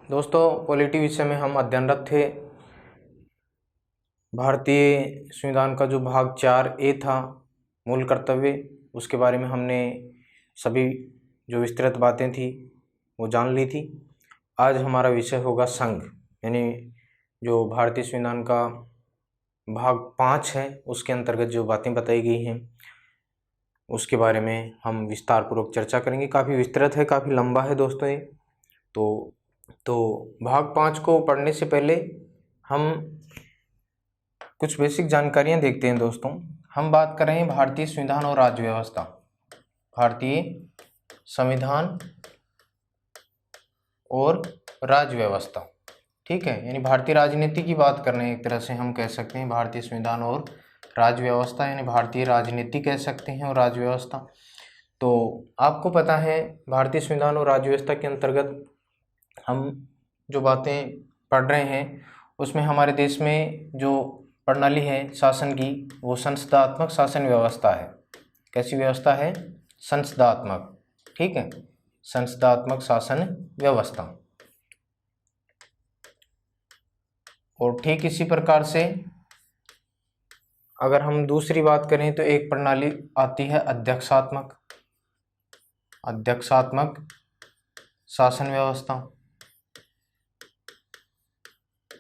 दोस्तों, पॉलिटी विषय में हम अध्ययनरत थे। भारतीय संविधान का जो भाग 4A था, मूल कर्तव्य, उसके बारे में हमने सभी जो विस्तृत बातें थी वो जान ली थी। आज हमारा विषय होगा संघ, यानी जो भारतीय संविधान का भाग 5 है उसके अंतर्गत जो बातें बताई गई हैं उसके बारे में हम विस्तार पूर्वक चर्चा करेंगे। काफ़ी विस्तृत है, काफ़ी लंबा है दोस्तों ये। तो भाग 5 को पढ़ने से पहले हम कुछ बेसिक जानकारियां देखते हैं दोस्तों। हम बात कर रहे हैं भारतीय संविधान और राज्य व्यवस्था। भारतीय संविधान और राज्य व्यवस्था, ठीक है, यानी भारतीय राजनीति की बात कर रहे हैं। एक तरह से हम कह सकते हैं भारतीय संविधान और राज्य व्यवस्था, यानी भारतीय राजनीति कह सकते हैं और राज्य व्यवस्था। तो आपको पता है भारतीय संविधान और राज्य व्यवस्था के अंतर्गत हम जो बातें पढ़ रहे हैं उसमें हमारे देश में जो प्रणाली है शासन की वो संसदात्मक शासन व्यवस्था है। कैसी व्यवस्था है? संसदात्मक, ठीक है, संसदात्मक शासन व्यवस्था। और ठीक इसी प्रकार से अगर हम दूसरी बात करें तो एक प्रणाली आती है अध्यक्षात्मक शासन व्यवस्था,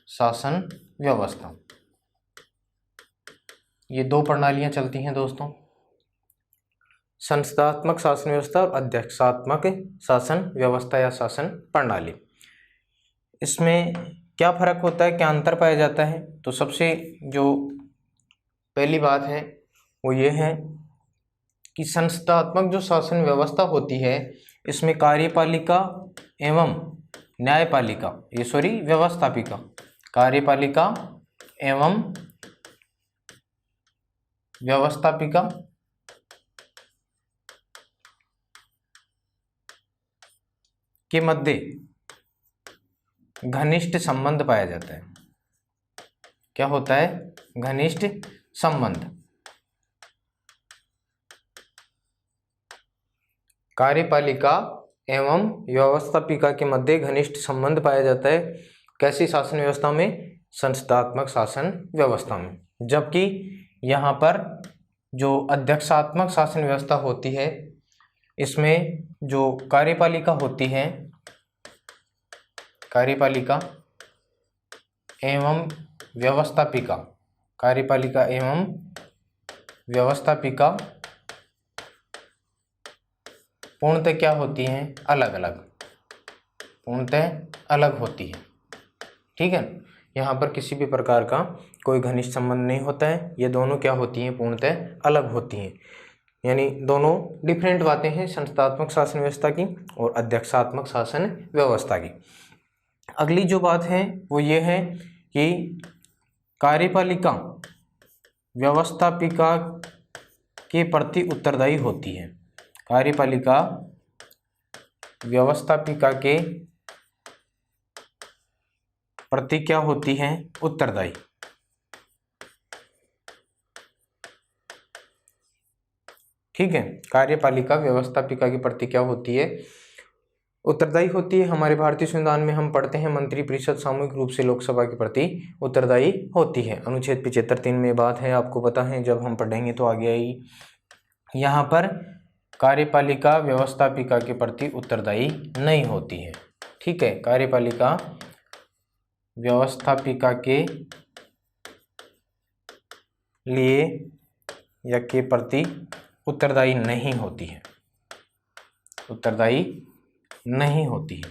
शासन व्यवस्था। ये दो प्रणालियां चलती हैं दोस्तों, संसदात्मक शासन व्यवस्था और अध्यक्षात्मक शासन व्यवस्था या शासन प्रणाली। इसमें क्या फर्क होता है, क्या अंतर पाया जाता है? तो सबसे जो पहली बात है वो ये है कि संसदात्मक जो शासन व्यवस्था होती है इसमें कार्यपालिका एवं न्यायपालिका, व्यवस्थापिका, कार्यपालिका एवं व्यवस्थापिका के मध्य घनिष्ठ संबंध पाया जाता है। क्या होता है? घनिष्ठ संबंध। कार्यपालिका एवं व्यवस्थापिका के मध्य घनिष्ठ संबंध पाया जाता है। कैसी शासन व्यवस्था में? संसदात्मक शासन व्यवस्था में। जबकि यहाँ पर जो अध्यक्षात्मक शासन व्यवस्था होती है इसमें जो कार्यपालिका होती है, कार्यपालिका एवं व्यवस्थापिका, कार्यपालिका एवं व्यवस्थापिका पूर्णतः क्या होती हैं? अलग अलग, पूर्णतः अलग होती है, ठीक है। यहाँ पर किसी भी प्रकार का कोई घनिष्ठ संबंध नहीं होता है। ये दोनों क्या होती हैं? पूर्णतः अलग होती हैं, यानी दोनों डिफरेंट बातें हैं, संसदात्मक शासन व्यवस्था की और अध्यक्षात्मक शासन व्यवस्था की। अगली जो बात है वो ये है कि कार्यपालिका व्यवस्थापिका के प्रति उत्तरदायी होती है। कार्यपालिका व्यवस्थापिका के प्रति क्या होती है? उत्तरदायी, ठीक है। कार्यपालिका व्यवस्थापिका के प्रति क्या होती है? उत्तरदायी होती है। हमारे भारतीय संविधान में हम पढ़ते हैं मंत्रिपरिषद सामूहिक रूप से लोकसभा के प्रति उत्तरदायी होती है। अनुच्छेद 75(3) में बात है, आपको पता है, जब हम पढ़ेंगे तो आगे आएगी। यहाँ पर कार्यपालिका व्यवस्थापिका के प्रति उत्तरदायी नहीं होती है, ठीक है। कार्यपालिका व्यवस्थापिका के लिए या के प्रति उत्तरदायी नहीं होती है, उत्तरदायी नहीं होती है,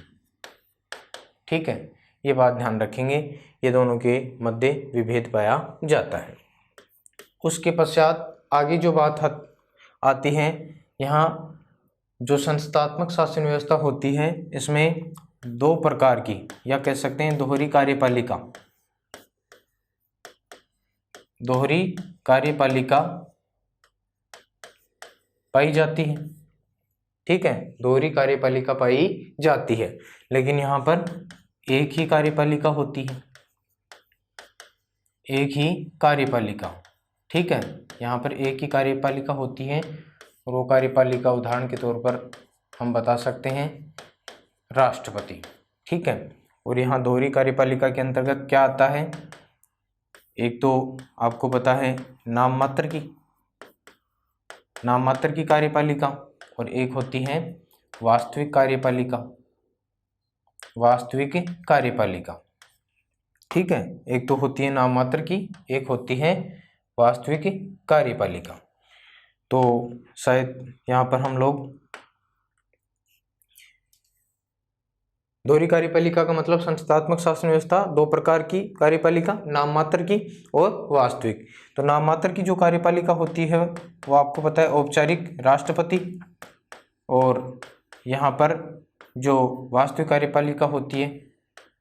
ठीक है। ये बात ध्यान रखेंगे, ये दोनों के मध्य विभेद पाया जाता है। उसके पश्चात आगे जो बात आती है, यहाँ जो संसदात्मक शासन व्यवस्था होती है इसमें दो प्रकार की, या कह सकते हैं दोहरी कार्यपालिका, दोहरी कार्यपालिका पाई जाती है, ठीक है। दोहरी कार्यपालिका पाई जाती है, लेकिन यहाँ पर एक ही कार्यपालिका होती है, एक ही कार्यपालिका, ठीक है। यहाँ पर एक ही कार्यपालिका होती है और वो कार्यपालिका उदाहरण के तौर पर हम बता सकते हैं राष्ट्रपति, ठीक है। और यहाँ दोहरी कार्यपालिका के अंतर्गत क्या आता है, एक तो आपको पता है नाम मात्र की कार्यपालिका, और एक होती है वास्तविक कार्यपालिका। ठीक है, एक तो होती है नाम मात्र की, एक होती है वास्तविक कार्यपालिका। तो शायद यहाँ पर हम लोग दोहरी कार्यपालिका का मतलब संस्थात्मक शासन व्यवस्था, दो प्रकार की कार्यपालिका, नाम मात्र की और वास्तविक। तो नाम मात्र की जो कार्यपालिका होती है वो आपको पता है औपचारिक राष्ट्रपति, और यहाँ पर जो वास्तविक कार्यपालिका होती है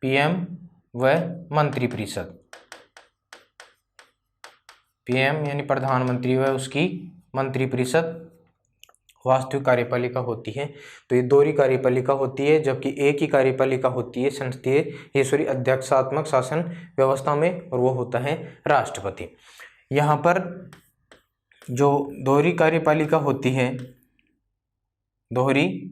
पीएम व मंत्रिपरिषद। पीएम यानी प्रधानमंत्री व उसकी मंत्रिपरिषद वास्तविक कार्यपालिका होती है। तो ये दोहरी कार्यपालिका होती है, जबकि एक ही कार्यपालिका होती है संसदीय अध्यक्षात्मक शासन व्यवस्था में, और वो होता है राष्ट्रपति। यहाँ पर जो दोहरी कार्यपालिका होती है, दोहरी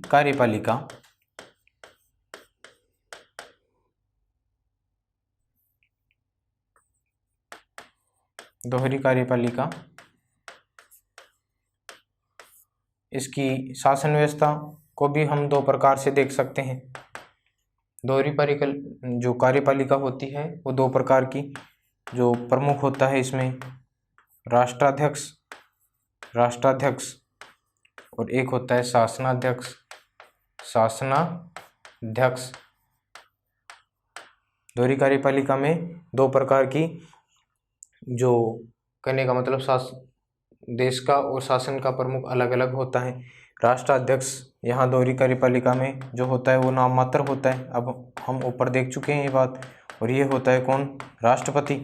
कार्यपालिका इसकी शासन व्यवस्था को भी हम दो प्रकार से देख सकते हैं। दोहरी जो कार्यपालिका होती है वो दो प्रकार की, जो प्रमुख होता है इसमें राष्ट्राध्यक्ष और एक होता है शासनाध्यक्ष। दोहरी कार्यपालिका में दो प्रकार की, जो कहने का मतलब देश का और शासन का प्रमुख अलग अलग होता है। राष्ट्राध्यक्ष यहाँ दोहरी कार्यपालिका में जो होता है वो नाम मात्र होता है, अब हम ऊपर देख चुके हैं ये बात। और ये होता है कौन, राष्ट्रपति।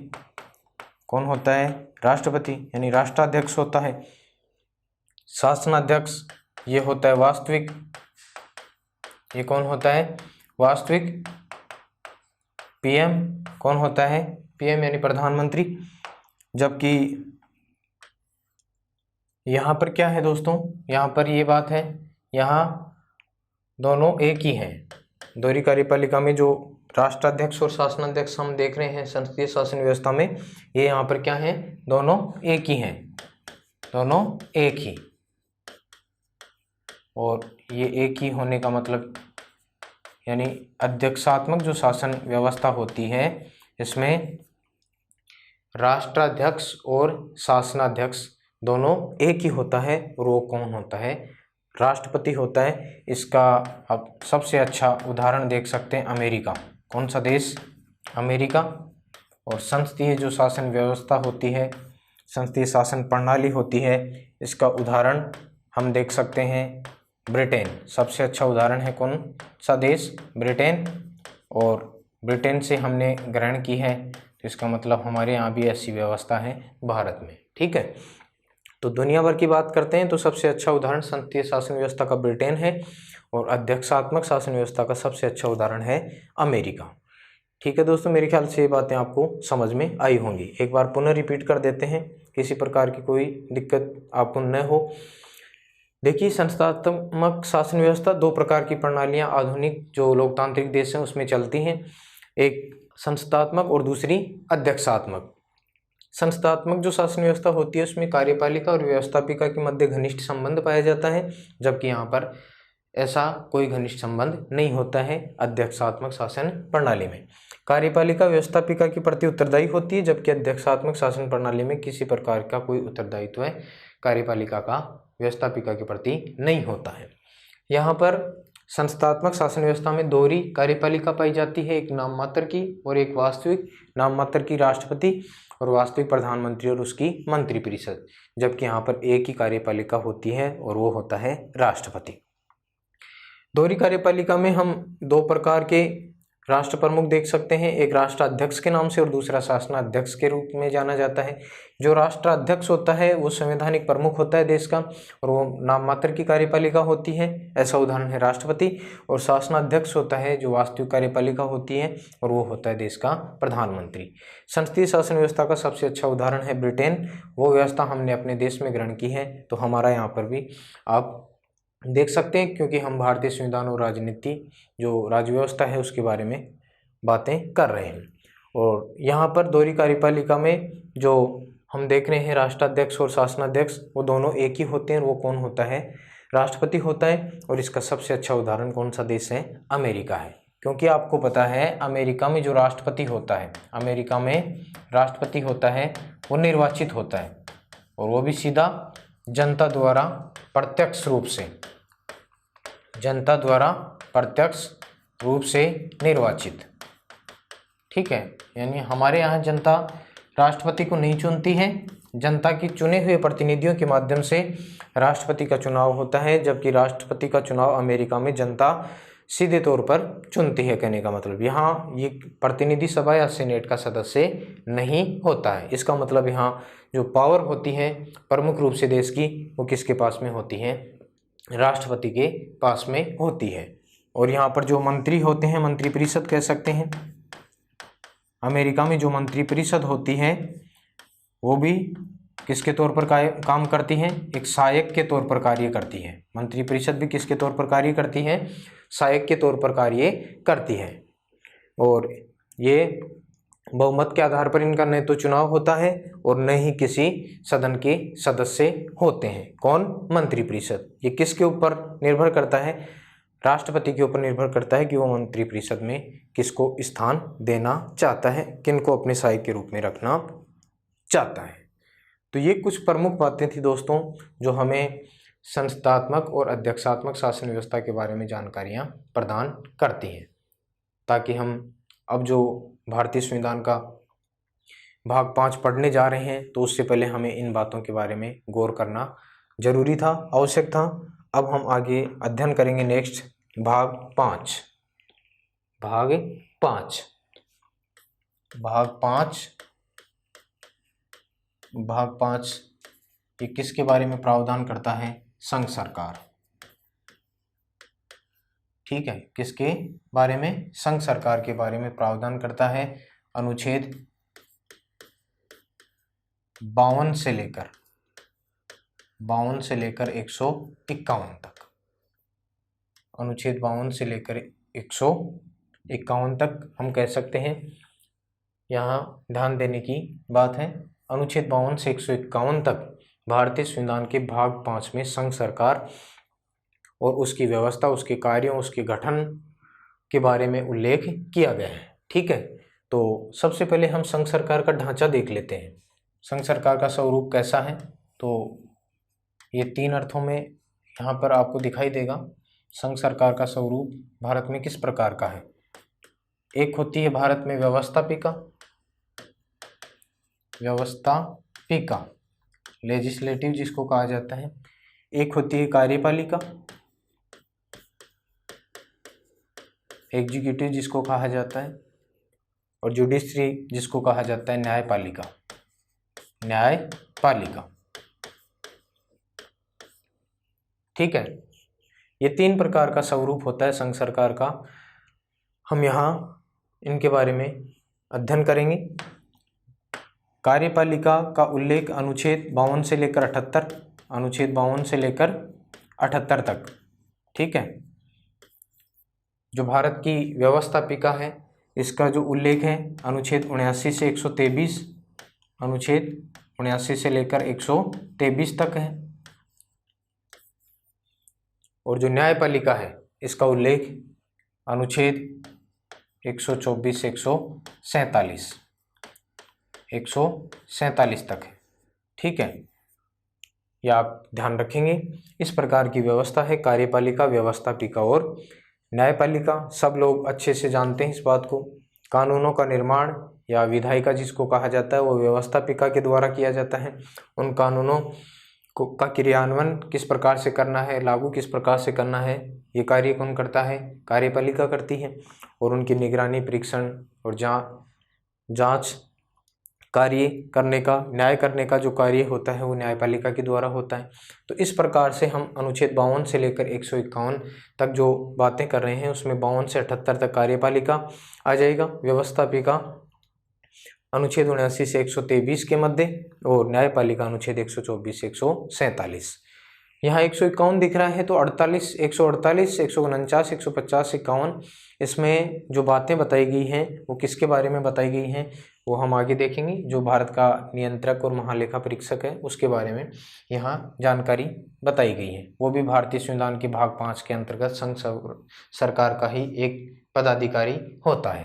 कौन होता है, राष्ट्रपति, यानी राष्ट्राध्यक्ष होता है। शासनाध्यक्ष ये होता है वास्तविक, ये कौन होता है, वास्तविक। पीएम कौन होता है, पीएम यानी प्रधानमंत्री। जबकि यहाँ पर क्या है दोस्तों, यहाँ पर ये बात है, यहाँ दोनों एक ही हैं। दोहरी कार्यपालिका में जो राष्ट्राध्यक्ष और शासनाध्यक्ष हम देख रहे हैं संसदीय शासन व्यवस्था में, ये यहाँ पर क्या है, दोनों एक ही हैं, दोनों एक ही। और ये एक ही होने का मतलब यानी अध्यक्षात्मक जो शासन व्यवस्था होती है इसमें राष्ट्राध्यक्ष और शासनाध्यक्ष दोनों एक ही होता है, और वो कौन होता है, राष्ट्रपति होता है। इसका आप सबसे अच्छा उदाहरण देख सकते हैं अमेरिका। कौन सा देश, अमेरिका। और संसदीय जो शासन व्यवस्था होती है, संसदीय शासन प्रणाली होती है, इसका उदाहरण हम देख सकते हैं ब्रिटेन। सबसे अच्छा उदाहरण है कौन सा देश, ब्रिटेन। और ब्रिटेन से हमने ग्रहण की है, तो इसका मतलब हमारे यहाँ भी ऐसी व्यवस्था है भारत में। ठीक है, तो दुनिया भर की बात करते हैं तो सबसे अच्छा उदाहरण संसदीय शासन व्यवस्था का ब्रिटेन है, और अध्यक्षात्मक शासन व्यवस्था का सबसे अच्छा उदाहरण है अमेरिका। ठीक है दोस्तों, मेरे ख्याल से ये बातें आपको समझ में आई होंगी। एक बार पुनः रिपीट कर देते हैं, किसी प्रकार की कोई दिक्कत आपको न हो। देखिए, संस्थात्मक शासन व्यवस्था दो प्रकार की प्रणालियां आधुनिक जो लोकतांत्रिक देश हैं उसमें चलती हैं, एक संस्थात्मक और दूसरी अध्यक्षात्मक। संस्थात्मक जो शासन व्यवस्था होती है उसमें कार्यपालिका और व्यवस्थापिका के मध्य घनिष्ठ संबंध पाया जाता है, जबकि यहाँ पर ऐसा कोई घनिष्ठ संबंध नहीं होता है अध्यक्षात्मक शासन प्रणाली में। कार्यपालिका व्यवस्थापिका के प्रति उत्तरदायी होती है, जबकि अध्यक्षात्मक शासन प्रणाली में किसी प्रकार का कोई उत्तरदायित्व कार्यपालिका का व्यवस्थापिका के प्रति नहीं होता है। यहाँ पर संस्थात्मक शासन व्यवस्था में दोहरी कार्यपालिका पाई जाती है, एक नाम मात्र की और एक वास्तविक। नाम मात्र की राष्ट्रपति और वास्तविक प्रधानमंत्री और उसकी मंत्रिपरिषद, जबकि यहाँ पर एक ही कार्यपालिका होती है और वो होता है राष्ट्रपति। दोहरी कार्यपालिका में हम दो प्रकार के राष्ट्र प्रमुख देख सकते हैं, एक राष्ट्राध्यक्ष के नाम से और दूसरा शासनाध्यक्ष के रूप में जाना जाता है। जो राष्ट्राध्यक्ष होता है वो संवैधानिक प्रमुख होता है देश का, और वो नाम मात्र की कार्यपालिका होती है, ऐसा उदाहरण है राष्ट्रपति। और शासनाध्यक्ष होता है जो वास्तविक कार्यपालिका होती है, और वो होता है देश का प्रधानमंत्री। संसदीय शासन व्यवस्था का सबसे अच्छा उदाहरण है ब्रिटेन। वो व्यवस्था हमने अपने देश में ग्रहण की है, तो हमारा यहाँ पर भी आप देख सकते हैं, क्योंकि हम भारतीय संविधान और राजनीति जो राज्य व्यवस्था है उसके बारे में बातें कर रहे हैं। और यहाँ पर दोहरी कार्यपालिका में जो हम देख रहे हैं राष्ट्राध्यक्ष और शासनाध्यक्ष, वो दोनों एक ही होते हैं। वो कौन होता है? राष्ट्रपति होता है। और इसका सबसे अच्छा उदाहरण कौन सा देश है? अमेरिका है। क्योंकि आपको पता है अमेरिका में जो राष्ट्रपति होता है, अमेरिका में राष्ट्रपति होता है वो निर्वाचित होता है, और वो भी सीधा जनता द्वारा प्रत्यक्ष रूप से, जनता द्वारा प्रत्यक्ष रूप से निर्वाचित। ठीक है, यानी हमारे यहाँ जनता राष्ट्रपति को नहीं चुनती है, जनता की चुने हुए प्रतिनिधियों के माध्यम से राष्ट्रपति का चुनाव होता है, जबकि राष्ट्रपति का चुनाव अमेरिका में जनता सीधे तौर पर चुनती है। कहने का मतलब यहाँ ये प्रतिनिधि सभा या सीनेट का सदस्य नहीं होता है। इसका मतलब यहाँ जो पावर होती है प्रमुख रूप से देश की, वो किसके पास में होती है? राष्ट्रपति के पास में होती है। और यहाँ पर जो मंत्री होते हैं, मंत्रिपरिषद कह सकते हैं। अमेरिका में जो मंत्रिपरिषद होती है वो भी किसके तौर पर काम करती है? एक सहायक के तौर पर कार्य करती है। मंत्रिपरिषद भी किसके तौर पर कार्य करती है? सहायक के तौर पर कार्य करती है। और ये बहुमत के आधार पर इनका न तो चुनाव होता है और न ही किसी सदन के सदस्य होते हैं। कौन? मंत्रिपरिषद। ये किसके ऊपर निर्भर करता है? राष्ट्रपति के ऊपर निर्भर करता है कि वो मंत्रिपरिषद में किसको स्थान देना चाहता है, किनको अपने सहायक के रूप में रखना चाहता है। तो ये कुछ प्रमुख बातें थी दोस्तों, जो हमें संस्थात्मक और अध्यक्षात्मक शासन व्यवस्था के बारे में जानकारियाँ प्रदान करती हैं, ताकि हम अब जो भारतीय संविधान का भाग 5 पढ़ने जा रहे हैं तो उससे पहले हमें इन बातों के बारे में गौर करना जरूरी था, आवश्यक था। अब हम आगे अध्ययन करेंगे नेक्स्ट भाग 5। भाग 5 ये किसके बारे में प्रावधान करता है? संघ सरकार। ठीक है, किसके बारे में? संघ सरकार के बारे में प्रावधान करता है। अनुच्छेद 52 से लेकर 151 तक, अनुच्छेद 52 से लेकर 151 तक हम कह सकते हैं। यहाँ ध्यान देने की बात है, अनुच्छेद 52 से 151 तक भारतीय संविधान के भाग 5 में संघ सरकार और उसकी व्यवस्था, उसके कार्यों, उसके गठन के बारे में उल्लेख किया गया है। ठीक है, तो सबसे पहले हम संघ सरकार का ढांचा देख लेते हैं। संघ सरकार का स्वरूप कैसा है? तो ये 3 अर्थों में यहाँ पर आपको दिखाई देगा। संघ सरकार का स्वरूप भारत में किस प्रकार का है? एक होती है भारत में व्यवस्थापिका, लेजिस्लेटिव जिसको कहा जाता है। एक होती है कार्यपालिका, एग्जीक्यूटिव जिसको कहा जाता है। और जुडिशरी जिसको कहा जाता है न्यायपालिका। ठीक है, ये 3 प्रकार का स्वरूप होता है संघ सरकार का। हम यहाँ इनके बारे में अध्ययन करेंगे। कार्यपालिका का उल्लेख अनुच्छेद 52 से लेकर 78, अनुच्छेद 52 से लेकर 78 तक। ठीक है, जो भारत की व्यवस्थापिका है इसका जो उल्लेख है अनुच्छेद 79 से 123, अनुच्छेद 79 से लेकर 123 तक है। और जो न्यायपालिका है इसका उल्लेख अनुच्छेद 124 से 147 तक है। ठीक है, यह आप ध्यान रखेंगे। इस प्रकार की व्यवस्था है कार्यपालिका, व्यवस्थापिका और न्यायपालिका। सब लोग अच्छे से जानते हैं इस बात को। कानूनों का निर्माण या विधायिका जिसको कहा जाता है वो व्यवस्थापिका के द्वारा किया जाता है। उन कानूनों का क्रियान्वयन किस प्रकार से करना है, लागू किस प्रकार से करना है, ये कार्य कौन करता है? कार्यपालिका करती है। और उनकी निगरानी, परीक्षण और जांच कार्य करने का, न्याय करने का जो कार्य होता है वो न्यायपालिका के द्वारा होता है। तो इस प्रकार से हम अनुच्छेद 52 से लेकर 151 तक जो बातें कर रहे हैं उसमें 52 से 78 तक कार्यपालिका आ जाएगा, व्यवस्थापिका अनुच्छेद 79 से 123 के मध्य और न्यायपालिका अनुच्छेद 124 से 147। यहाँ 151 दिख रहा है, तो 48, 148, 149, 150, 51, इसमें जो बातें बताई गई हैं वो किसके बारे में बताई गई हैं वो हम आगे देखेंगे। जो भारत का नियंत्रक और महालेखा परीक्षक है उसके बारे में यहाँ जानकारी बताई गई है। वो भी भारतीय संविधान के भाग 5 के अंतर्गत संघ सरकार का ही एक पदाधिकारी होता है।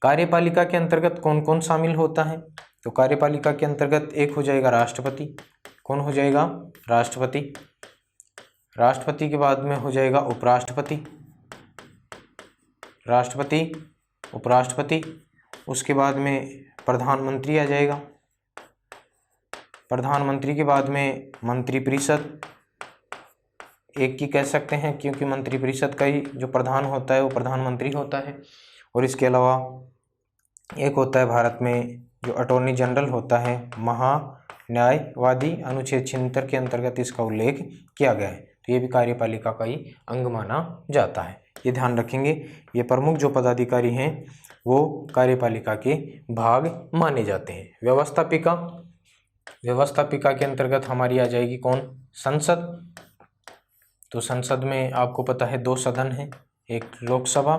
कार्यपालिका के अंतर्गत कौन कौन शामिल होता है? तो कार्यपालिका के अंतर्गत एक हो जाएगा राष्ट्रपति। कौन हो जाएगा? राष्ट्रपति। राष्ट्रपति के बाद में हो जाएगा उपराष्ट्रपति, राष्ट्रपति, उपराष्ट्रपति। उसके बाद में प्रधानमंत्री आ जाएगा। प्रधानमंत्री के बाद में मंत्रिपरिषद एक की कह सकते हैं, क्योंकि मंत्रिपरिषद का ही जो प्रधान होता है वो प्रधानमंत्री होता है। और इसके अलावा एक होता है भारत में जो अटॉर्नी जनरल होता है, महान्यायवादी। अनुच्छेद 76 के अंतर्गत इसका उल्लेख किया गया है। तो ये भी कार्यपालिका का ही अंग माना जाता है। ये ध्यान रखेंगे, ये प्रमुख जो पदाधिकारी हैं वो कार्यपालिका के भाग माने जाते हैं। व्यवस्थापिका, व्यवस्थापिका के अंतर्गत हमारी आ जाएगी कौन? संसद। तो संसद में आपको पता है 2 सदन हैं, एक लोकसभा,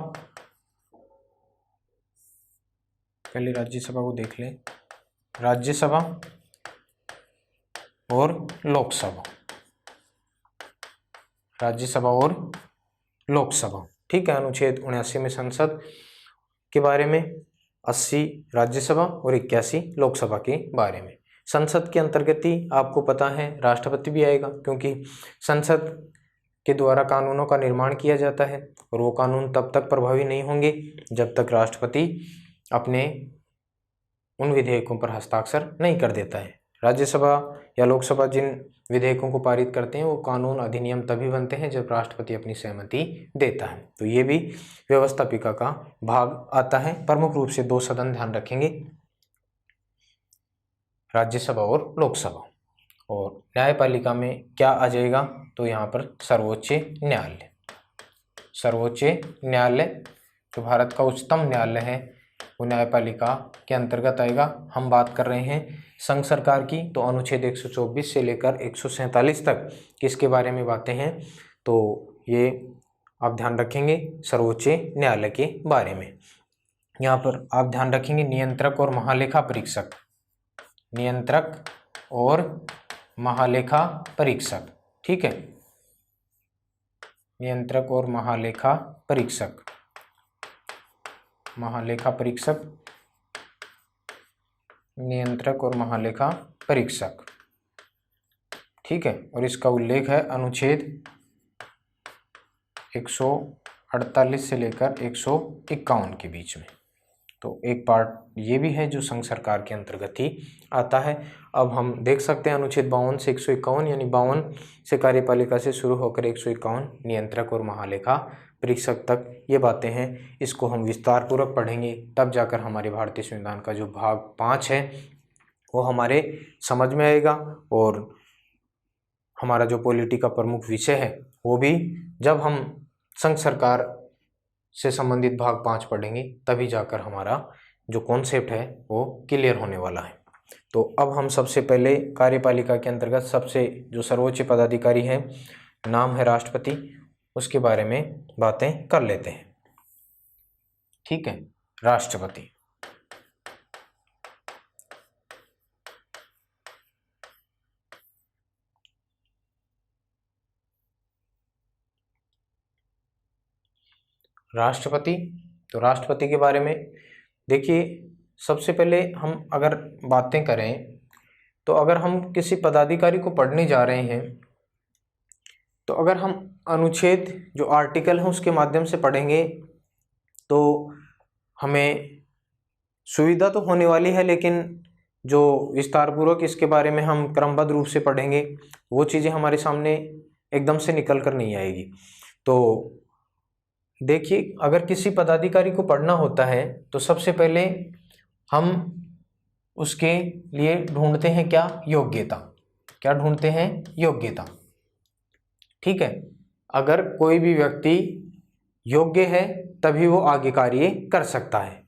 पहले राज्यसभा को देख लें, राज्यसभा और लोकसभा, राज्यसभा और लोकसभा। ठीक है, अनुच्छेद 79 में संसद के बारे में, 80 राज्यसभा और 81 लोकसभा के बारे में। संसद के अंतर्गत ही आपको पता है राष्ट्रपति भी आएगा, क्योंकि संसद के द्वारा कानूनों का निर्माण किया जाता है और वो कानून तब तक प्रभावी नहीं होंगे जब तक राष्ट्रपति अपने उन विधेयकों पर हस्ताक्षर नहीं कर देता है। राज्यसभा या लोकसभा जिन विधेयकों को पारित करते हैं वो कानून अधिनियम तभी बनते हैं जब राष्ट्रपति अपनी सहमति देता है। तो ये भी व्यवस्थापिका का भाग आता है। प्रमुख रूप से 2 सदन ध्यान रखेंगे, राज्यसभा और लोकसभा। और न्यायपालिका में क्या आ जाएगा? तो यहाँ पर सर्वोच्च न्यायालय। सर्वोच्च न्यायालय जो भारत का उच्चतम न्यायालय है वो न्यायपालिका के अंतर्गत आएगा। हम बात कर रहे हैं संघ सरकार की, तो अनुच्छेद 124 से लेकर 147 तक किसके बारे में बातें हैं? तो ये आप ध्यान रखेंगे सर्वोच्च न्यायालय के बारे में। यहाँ पर आप ध्यान रखेंगे नियंत्रक और महालेखा परीक्षक, नियंत्रक और महालेखा परीक्षक। ठीक है, नियंत्रक और महालेखा परीक्षक, महालेखा परीक्षक, नियंत्रक और महालेखा परीक्षक। ठीक है, और इसका उल्लेख है अनुच्छेद 148 से लेकर 151 के बीच में। तो एक पार्ट ये भी है जो संघ सरकार के अंतर्गत ही आता है। अब हम देख सकते हैं अनुच्छेद 52 से 151, यानी 52 से कार्यपालिका से शुरू होकर 151 नियंत्रक और महालेखा परीक्षक तक ये बातें हैं। इसको हम विस्तार पूर्वक पढ़ेंगे, तब जाकर हमारे भारतीय संविधान का जो भाग 5 है वो हमारे समझ में आएगा। और हमारा जो पॉलिटी का प्रमुख विषय है वो भी जब हम संघ सरकार से संबंधित भाग 5 पढ़ेंगे तभी जाकर हमारा जो कॉन्सेप्ट है वो क्लियर होने वाला है। तो अब हम सबसे पहले कार्यपालिका के अंतर्गत सबसे जो सर्वोच्च पदाधिकारी है, नाम है राष्ट्रपति, उसके बारे में बातें कर लेते हैं। ठीक है, राष्ट्रपति। राष्ट्रपति, तो राष्ट्रपति के बारे में देखिए, सबसे पहले हम अगर बातें करें तो अगर हम किसी पदाधिकारी को पढ़ने जा रहे हैं तो अगर हम अनुच्छेद जो आर्टिकल है उसके माध्यम से पढ़ेंगे तो हमें सुविधा तो होने वाली है, लेकिन जो विस्तारपूर्वक इसके बारे में हम क्रमबद्ध रूप से पढ़ेंगे वो चीज़ें हमारे सामने एकदम से निकल कर नहीं आएगी। तो देखिए, अगर किसी पदाधिकारी को पढ़ना होता है तो सबसे पहले हम उसके लिए ढूंढते हैं क्या? योग्यता। क्या ढूंढते हैं? योग्यता। ठीक है, अगर कोई भी व्यक्ति योग्य है तभी वो आगे कार्य कर सकता है।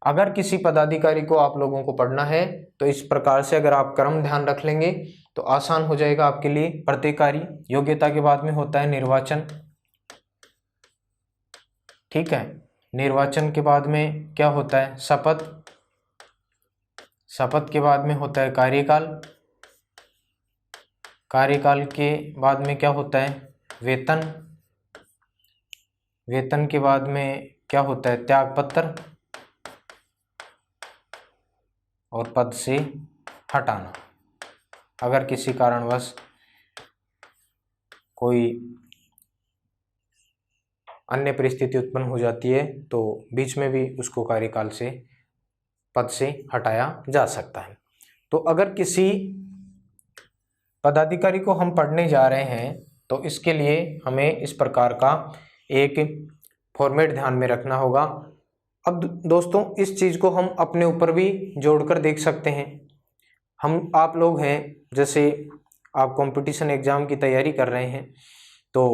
अगर किसी पदाधिकारी को आप लोगों को पढ़ना है तो इस प्रकार से अगर आप क्रम ध्यान रख लेंगे तो आसान हो जाएगा आपके लिए। प्रतिकारी, योग्यता के बाद में होता है निर्वाचन, ठीक है। निर्वाचन के बाद में क्या होता है? शपथ, शपथ के बाद में होता है कार्यकाल, कार्यकाल के बाद में क्या होता है? वेतन, वेतन के बाद में क्या होता है? त्यागपत्र, और पद से हटाना। अगर किसी कारणवश कोई अन्य परिस्थिति उत्पन्न हो जाती है तो बीच में भी उसको कार्यकाल से, पद से हटाया जा सकता है। तो अगर किसी पदाधिकारी को हम पढ़ने जा रहे हैं तो इसके लिए हमें इस प्रकार का एक फॉर्मेट ध्यान में रखना होगा। अब दोस्तों इस चीज़ को हम अपने ऊपर भी जोड़कर देख सकते हैं। हम आप लोग हैं, जैसे आप कंपटीशन एग्ज़ाम की तैयारी कर रहे हैं तो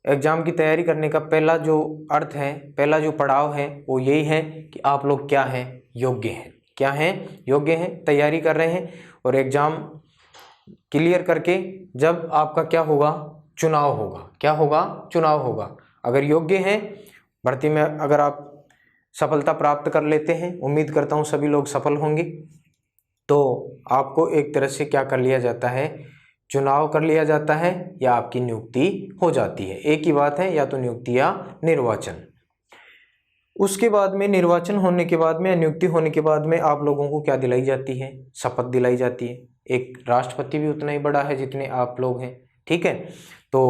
एग्ज़ाम की तैयारी करने का पहला जो अर्थ है, पहला जो पड़ाव है वो यही है कि आप लोग क्या हैं? योग्य हैं। क्या हैं? योग्य हैं, तैयारी कर रहे हैं। और एग्ज़ाम क्लियर करके जब आपका क्या होगा? चुनाव होगा। क्या होगा? चुनाव होगा। अगर योग्य हैं, भर्ती में अगर आप सफलता प्राप्त कर लेते हैं, उम्मीद करता हूँ सभी लोग सफल होंगे, तो आपको एक तरह से क्या कर लिया जाता है? चुनाव कर लिया जाता है या आपकी नियुक्ति हो जाती है। एक ही बात है, या तो नियुक्ति या निर्वाचन। उसके बाद में निर्वाचन होने के बाद में, नियुक्ति होने के बाद में आप लोगों को क्या दिलाई जाती है? शपथ दिलाई जाती है। एक राष्ट्रपति भी उतना ही बड़ा है जितने आप लोग हैं, ठीक है। तो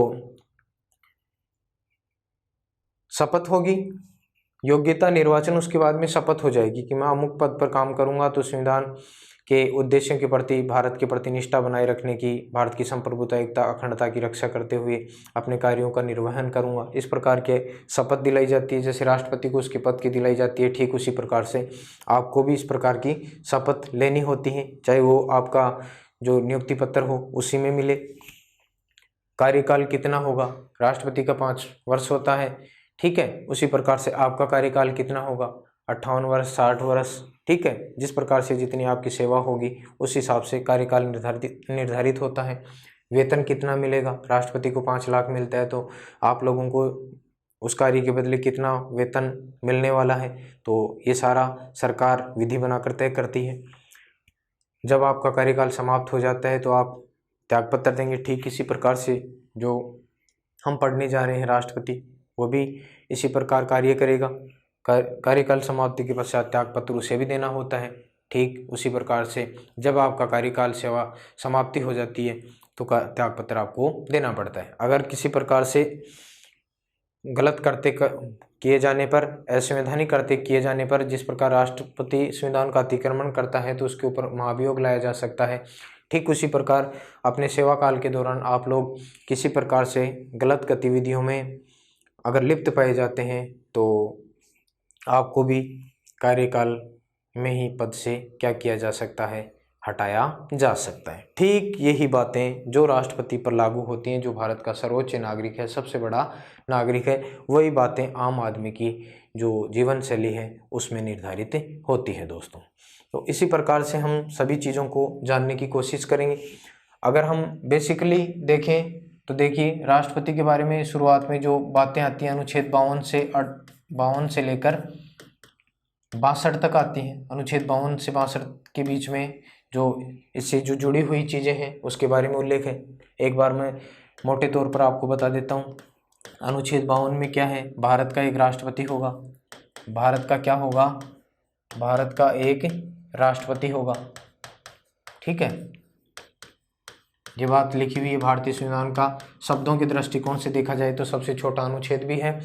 शपथ होगी, योग्यता, निर्वाचन, उसके बाद में शपथ हो जाएगी कि मैं अमुक पद पर काम करूंगा तो संविधान के उद्देश्यों के प्रति, भारत के प्रति निष्ठा बनाए रखने की, भारत की संप्रभुता, एकता, अखंडता की रक्षा करते हुए अपने कार्यों का निर्वहन करूंगा। इस प्रकार के शपथ दिलाई जाती है। जैसे राष्ट्रपति को उसके पद की दिलाई जाती है, ठीक उसी प्रकार से आपको भी इस प्रकार की शपथ लेनी होती है, चाहे वो आपका जो नियुक्ति पत्र हो उसी में मिले। कार्यकाल कितना होगा? राष्ट्रपति का 5 वर्ष होता है, ठीक है। उसी प्रकार से आपका कार्यकाल कितना होगा? 58 वर्ष, 60 वर्ष, ठीक है। जिस प्रकार से जितनी आपकी सेवा होगी उस हिसाब से कार्यकाल निर्धारित होता है। वेतन कितना मिलेगा? राष्ट्रपति को 5 लाख मिलता है तो आप लोगों को उस कार्य के बदले कितना वेतन मिलने वाला है, तो ये सारा सरकार विधि बनाकर तय करती है। जब आपका कार्यकाल समाप्त हो जाता है तो आप त्यागपत्र देंगे। ठीक इसी प्रकार से जो हम पढ़ने जा रहे हैं राष्ट्रपति, वो भी इसी प्रकार कार्य करेगा। कार्यकाल समाप्ति के पश्चात त्यागपत्र उसे भी देना होता है। ठीक उसी प्रकार से जब आपका कार्यकाल सेवा समाप्ति हो जाती है तो त्यागपत्र आपको देना पड़ता है। अगर किसी प्रकार से गलत किए जाने पर, असंवैधानिक कृत्य किए जाने पर, जिस प्रकार राष्ट्रपति संविधान का अतिक्रमण करता है तो उसके ऊपर महाभियोग लाया जा सकता है। ठीक उसी प्रकार अपने सेवा काल के दौरान आप लोग किसी प्रकार से गलत गतिविधियों में अगर लिप्त पाए जाते हैं तो आपको भी कार्यकाल में ही पद से क्या किया जा सकता है? हटाया जा सकता है। ठीक यही बातें जो राष्ट्रपति पर लागू होती हैं, जो भारत का सर्वोच्च नागरिक है, सबसे बड़ा नागरिक है, वही बातें आम आदमी की जो जीवन शैली है उसमें निर्धारित होती है दोस्तों। तो इसी प्रकार से हम सभी चीज़ों को जानने की कोशिश करेंगे। अगर हम बेसिकली देखें तो देखिए, राष्ट्रपति के बारे में शुरुआत में जो बातें आती हैं अनुच्छेद 52 से लेकर 62 तक आती हैं। अनुच्छेद 52 से 62 के बीच में जो इससे जो जुड़ी हुई चीज़ें हैं उसके बारे में उल्लेख है। एक बार मैं मोटे तौर पर आपको बता देता हूँ। अनुच्छेद 52 में क्या है? भारत का एक राष्ट्रपति होगा। भारत का क्या होगा? भारत का एक राष्ट्रपति होगा, ठीक है। ये बात लिखी हुई है भारतीय संविधान का। शब्दों के दृष्टिकोण से देखा जाए तो सबसे छोटा अनुच्छेद भी है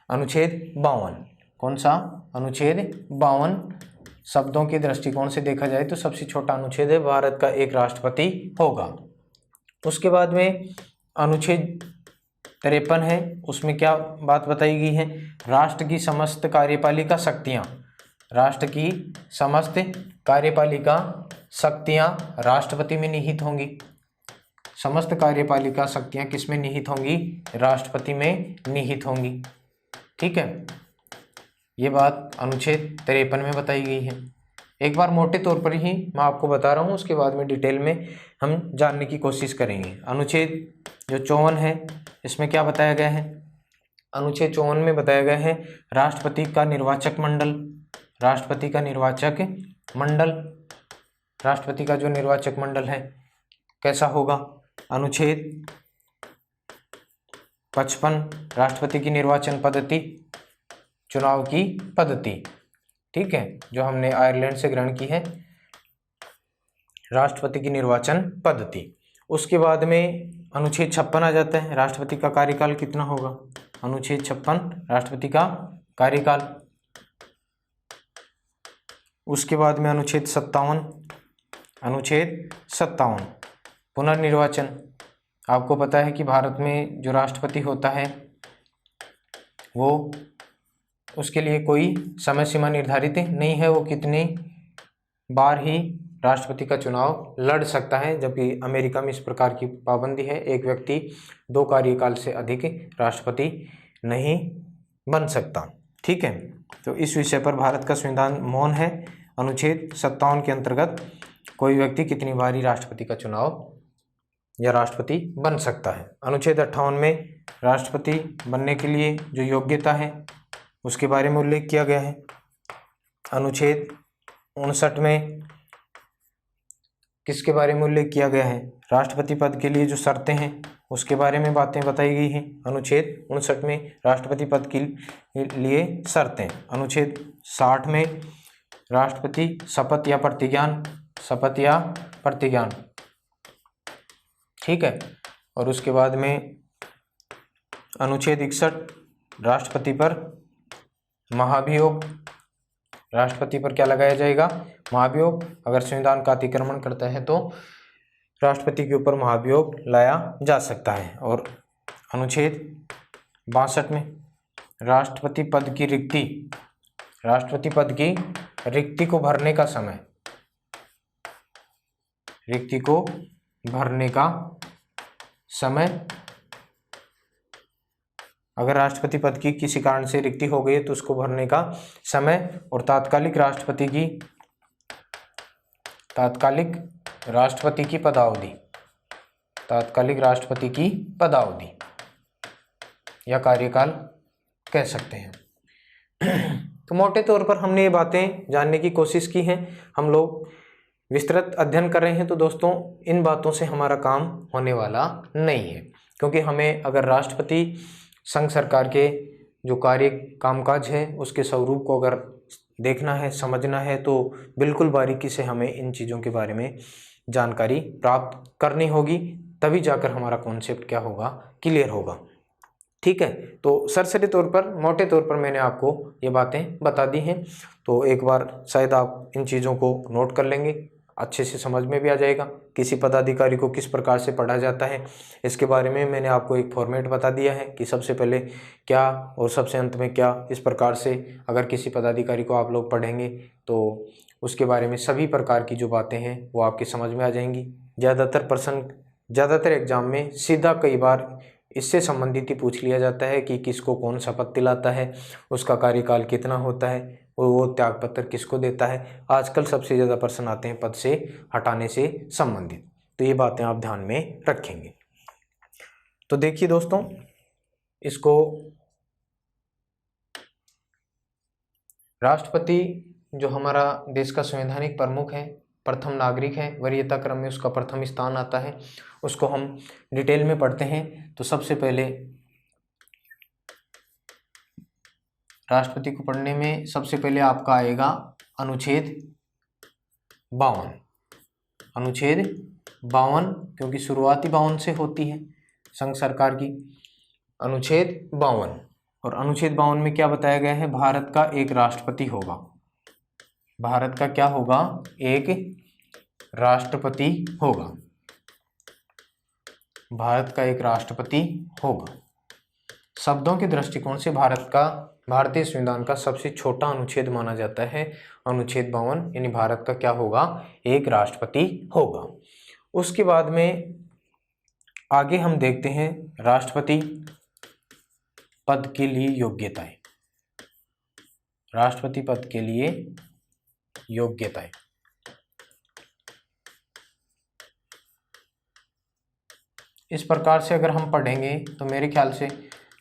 अनुच्छेद 52। कौन सा? अनुच्छेद 52। शब्दों के दृष्टिकोण से देखा जाए तो सबसे छोटा अनुच्छेद है, भारत का एक राष्ट्रपति होगा। उसके बाद में अनुच्छेद 53 है, उसमें क्या बात बताई गई है? राष्ट्र की समस्त कार्यपालिका शक्तियाँ, राष्ट्र की समस्त कार्यपालिका शक्तियाँ राष्ट्रपति में निहित होंगी। समस्त कार्यपालिका शक्तियाँ किस में निहित होंगी? राष्ट्रपति में निहित होंगी, ठीक है। ये बात अनुच्छेद 53 में बताई गई है। एक बार मोटे तौर पर ही मैं आपको बता रहा हूँ, उसके बाद में डिटेल में हम जानने की कोशिश करेंगे। अनुच्छेद जो 54 है इसमें क्या बताया गया है? अनुच्छेद 54 में बताया गया है राष्ट्रपति का निर्वाचक मंडल, राष्ट्रपति का निर्वाचक मंडल, राष्ट्रपति का जो निर्वाचक मंडल है कैसा होगा? अनुच्छेद 55 राष्ट्रपति की निर्वाचन पद्धति, चुनाव की पद्धति, ठीक है, जो हमने आयरलैंड से ग्रहण की है राष्ट्रपति की निर्वाचन पद्धति। उसके बाद में अनुच्छेद 56 आ जाता है, राष्ट्रपति का कार्यकाल कितना होगा? अनुच्छेद 56 राष्ट्रपति का कार्यकाल। उसके बाद में अनुच्छेद 57, अनुच्छेद 57 पुनर्निर्वाचन। आपको पता है कि भारत में जो राष्ट्रपति होता है वो उसके लिए कोई समय सीमा निर्धारित नहीं है, वो कितनी बार ही राष्ट्रपति का चुनाव लड़ सकता है, जबकि अमेरिका में इस प्रकार की पाबंदी है, एक व्यक्ति 2 कार्यकाल से अधिक राष्ट्रपति नहीं बन सकता, ठीक है। तो इस विषय पर भारत का संविधान मौन है। अनुच्छेद 57 के अंतर्गत कोई व्यक्ति कितनी बार ही राष्ट्रपति का चुनाव या राष्ट्रपति बन सकता है। अनुच्छेद 58 में राष्ट्रपति बनने के लिए जो योग्यता है उसके बारे में उल्लेख किया गया है। अनुच्छेद 59 में किसके बारे में उल्लेख किया गया है? राष्ट्रपति पद के लिए जो शर्तें हैं उसके बारे में बातें बताई गई हैं। अनुच्छेद 59 में राष्ट्रपति पद के लिए शर्तें। अनुच्छेद 60 में राष्ट्रपति शपथ या प्रतिज्ञान, शपथ या प्रतिज्ञान, ठीक है। और उसके बाद में अनुच्छेद 61 राष्ट्रपति पर महाभियोग, राष्ट्रपति पर क्या लगाया जाएगा? महाभियोग। अगर संविधान का अतिक्रमण करता है तो राष्ट्रपति के ऊपर महाभियोग लाया जा सकता है। और अनुच्छेद 62 में राष्ट्रपति पद की रिक्ति, राष्ट्रपति पद की रिक्ति को भरने का समय, रिक्ति को भरने का समय, अगर राष्ट्रपति पद की किसी कारण से रिक्ति हो गई तो उसको भरने का समय। और तात्कालिक राष्ट्रपति की पदावधि, तात्कालिक राष्ट्रपति की पदावधि या कार्यकाल कह सकते हैं। तो मोटे तौर पर हमने ये बातें जानने की कोशिश की हैं। हम लोग विस्तृत अध्ययन कर रहे हैं, तो दोस्तों इन बातों से हमारा काम होने वाला नहीं है, क्योंकि हमें अगर राष्ट्रपति संघ सरकार के जो कार्य कामकाज है उसके स्वरूप को अगर देखना है, समझना है, तो बिल्कुल बारीकी से हमें इन चीज़ों के बारे में जानकारी प्राप्त करनी होगी, तभी जाकर हमारा कॉन्सेप्ट क्या होगा? क्लियर होगा, ठीक है। तो सरसरी तौर पर, मोटे तौर पर मैंने आपको ये बातें बता दी हैं, तो एक बार शायद आप इन चीज़ों को नोट कर लेंगे, अच्छे से समझ में भी आ जाएगा। किसी पदाधिकारी को किस प्रकार से पढ़ा जाता है इसके बारे में मैंने आपको एक फॉर्मेट बता दिया है कि सबसे पहले क्या और सबसे अंत में क्या। इस प्रकार से अगर किसी पदाधिकारी को आप लोग पढ़ेंगे तो उसके बारे में सभी प्रकार की जो बातें हैं वो आपके समझ में आ जाएंगी। ज़्यादातर एग्जाम में सीधा कई बार इससे संबंधित ही पूछ लिया जाता है कि किसको कौन शपथ दिलाता है, उसका कार्यकाल कितना होता है, और वो त्यागपत्र किसको देता है। आजकल सबसे ज़्यादा प्रश्न आते हैं पद से हटाने से संबंधित, तो ये बातें आप ध्यान में रखेंगे। तो देखिए दोस्तों, इसको राष्ट्रपति जो हमारा देश का संवैधानिक प्रमुख है, प्रथम नागरिक है, वरीयता क्रम में उसका प्रथम स्थान आता है, उसको हम डिटेल में पढ़ते हैं। तो सबसे पहले राष्ट्रपति को पढ़ने में सबसे पहले आपका आएगा अनुच्छेद 52, अनुच्छेद 52, क्योंकि शुरुआती 52 से होती है संघ सरकार की। अनुच्छेद 52, और अनुच्छेद 52 में क्या बताया गया है? भारत का एक राष्ट्रपति होगा। भारत का क्या होगा? एक राष्ट्रपति होगा। भारत का एक राष्ट्रपति होगा। शब्दों के दृष्टिकोण से भारतीय संविधान का सबसे छोटा अनुच्छेद माना जाता है अनुच्छेद 52, यानी भारत का क्या होगा? एक राष्ट्रपति होगा। उसके बाद में आगे हम देखते हैं राष्ट्रपति पद के लिए योग्यताएं। राष्ट्रपति पद के लिए योग्यताएं। इस प्रकार से अगर हम पढ़ेंगे तो मेरे ख्याल से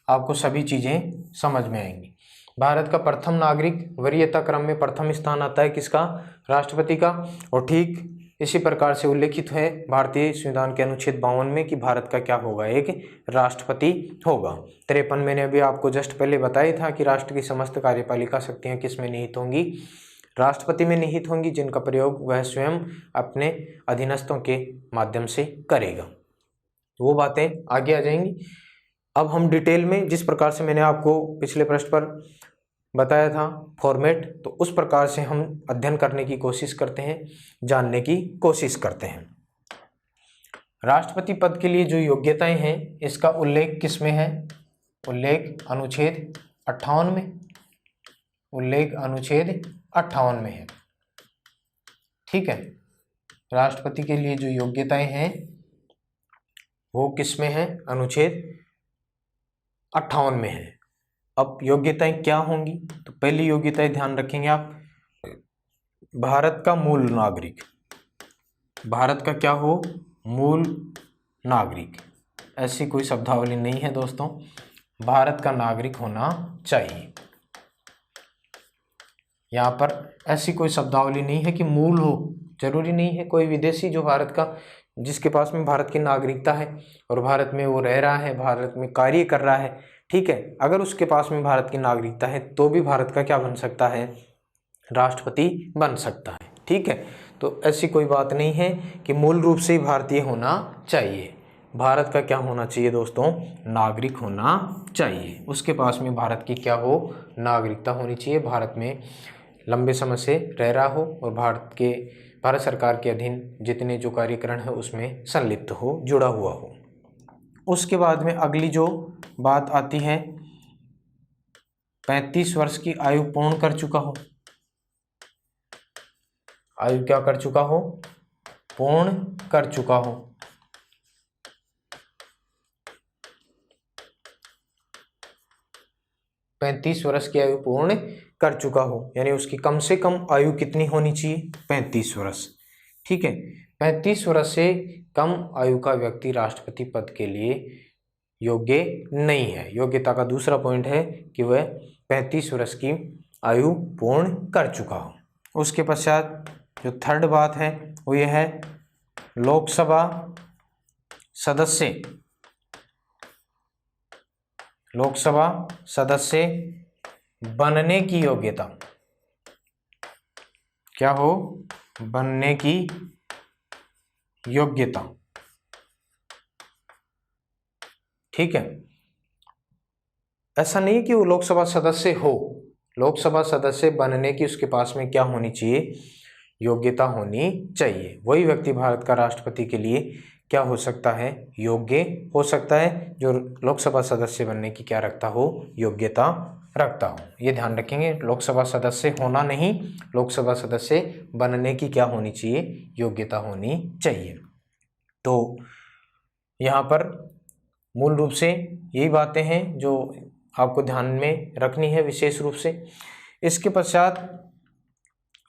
आपको सभी चीज़ें समझ में आएंगी। भारत का प्रथम नागरिक वरीयता क्रम में प्रथम स्थान आता है किसका? राष्ट्रपति का। और ठीक इसी प्रकार से उल्लेखित है भारतीय संविधान के अनुच्छेद 52 में कि भारत का क्या होगा? एक राष्ट्रपति होगा। 53 मैंने अभी आपको जस्ट पहले बताया था कि राष्ट्र की समस्त कार्यपालिका शक्तियाँ किस में निहित होंगी? राष्ट्रपति में निहित होंगी, जिनका प्रयोग वह स्वयं अपने अधीनस्थों के माध्यम से करेगा। वो बातें आगे आ जाएंगी। अब हम डिटेल में, जिस प्रकार से मैंने आपको पिछले पृष्ठ पर बताया था फॉर्मेट, तो उस प्रकार से हम अध्ययन करने की कोशिश करते हैं, जानने की कोशिश करते हैं। राष्ट्रपति पद के लिए जो योग्यताएं हैं, इसका उल्लेख किस में है? उल्लेख अनुच्छेद 58 में। उल्लेख अनुच्छेद 58 में है। ठीक है, राष्ट्रपति के लिए जो योग्यताएं हैं वो किस में है? अनुच्छेद 58 में है। अब योग्यताएं क्या होंगी? तो पहली योग्यताएं ध्यान रखेंगे आप, भारत का मूल नागरिक। भारत का क्या हो? मूल नागरिक। ऐसी कोई शब्दावली नहीं है दोस्तों, भारत का नागरिक होना चाहिए। यहाँ पर ऐसी कोई शब्दावली नहीं है कि मूल हो, जरूरी नहीं है। कोई विदेशी जो भारत का, जिसके पास में भारत की नागरिकता है और भारत में वो रह रहा है, भारत में कार्य कर रहा है, ठीक है, अगर उसके पास में भारत की नागरिकता है तो भी भारत का क्या बन सकता है? राष्ट्रपति बन सकता है। ठीक है, तो ऐसी कोई बात नहीं है कि मूल रूप से ही भारतीय होना चाहिए। भारत का क्या होना चाहिए दोस्तों? नागरिक होना चाहिए। उसके पास में भारत की क्या हो? नागरिकता होनी चाहिए। भारत में लंबे समय से रह रहा हो और भारत सरकार के अधीन जितने जो कार्यक्रम है उसमें संलिप्त हो, जुड़ा हुआ हो। उसके बाद में अगली जो बात आती है, 35 वर्ष की आयु पूर्ण कर चुका हो। आयु क्या कर चुका हो? पूर्ण कर चुका हो। पैंतीस वर्ष की आयु पूर्ण कर चुका हो, यानी उसकी कम से कम आयु कितनी होनी चाहिए? 35 वर्ष। ठीक है, 35 वर्ष से कम आयु का व्यक्ति राष्ट्रपति पद के लिए योग्य नहीं है। योग्यता का दूसरा पॉइंट है कि वह 35 वर्ष की आयु पूर्ण कर चुका हो। उसके पश्चात जो थर्ड बात है वो यह है, लोकसभा सदस्य, लोकसभा सदस्य बनने की योग्यता। क्या हो? बनने की योग्यता। ठीक है, ऐसा नहीं कि वो लोकसभा सदस्य हो, लोकसभा सदस्य बनने की उसके पास में क्या होनी चाहिए? योग्यता होनी चाहिए। वही व्यक्ति भारत का राष्ट्रपति के लिए क्या हो सकता है? योग्य हो सकता है, जो लोकसभा सदस्य बनने की क्या रखता हो? योग्यता रखता हो। ये ध्यान रखेंगे, लोकसभा सदस्य होना नहीं, लोकसभा सदस्य बनने की क्या होनी चाहिए? योग्यता होनी चाहिए। तो यहाँ पर मूल रूप से यही बातें हैं जो आपको ध्यान में रखनी है विशेष रूप से। इसके पश्चात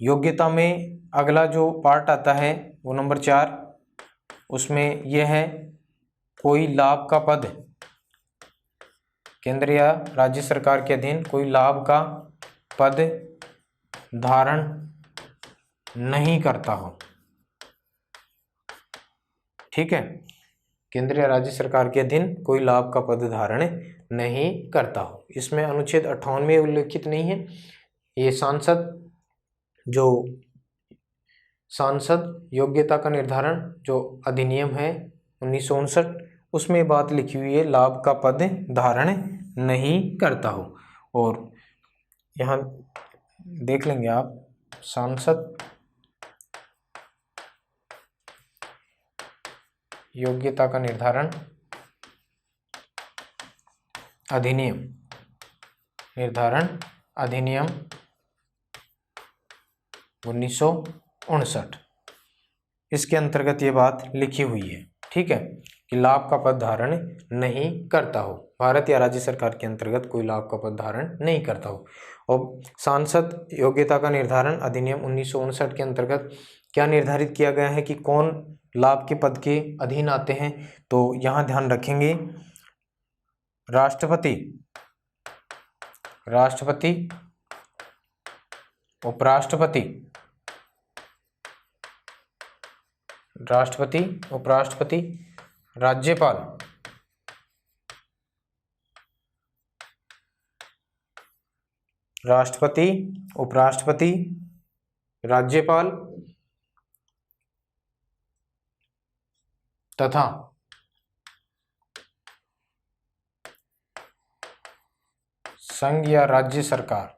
योग्यता में अगला जो पार्ट आता है वो नंबर 4, उसमें यह है, कोई लाभ का पद, केंद्र या राज्य सरकार के अधीन कोई लाभ का पद धारण नहीं करता हो। ठीक है, केंद्र या राज्य सरकार के अधीन कोई लाभ का पद धारण नहीं करता हो। इसमें अनुच्छेद 58 में उल्लेखित नहीं है। ये सांसद योग्यता का निर्धारण जो अधिनियम है 1959, उसमें बात लिखी हुई है, लाभ का पद धारण नहीं करता हो। और यहाँ देख लेंगे आप, सांसद योग्यता का निर्धारण अधिनियम, अधिनियम 1959, इसके अंतर्गत ये बात लिखी हुई है। ठीक है, कि लाभ का पद धारण नहीं करता हो, भारत या राज्य सरकार के अंतर्गत कोई लाभ का पद धारण नहीं करता हो। और सांसद योग्यता का निर्धारण अधिनियम 1959 के अंतर्गत क्या निर्धारित किया गया है कि कौन लाभ के पद के अधीन आते हैं? तो यहाँ ध्यान रखेंगे राष्ट्रपति, उपराष्ट्रपति, राज्यपाल, राष्ट्रपति, उपराष्ट्रपति, राज्यपाल तथा संघ या राज्य सरकार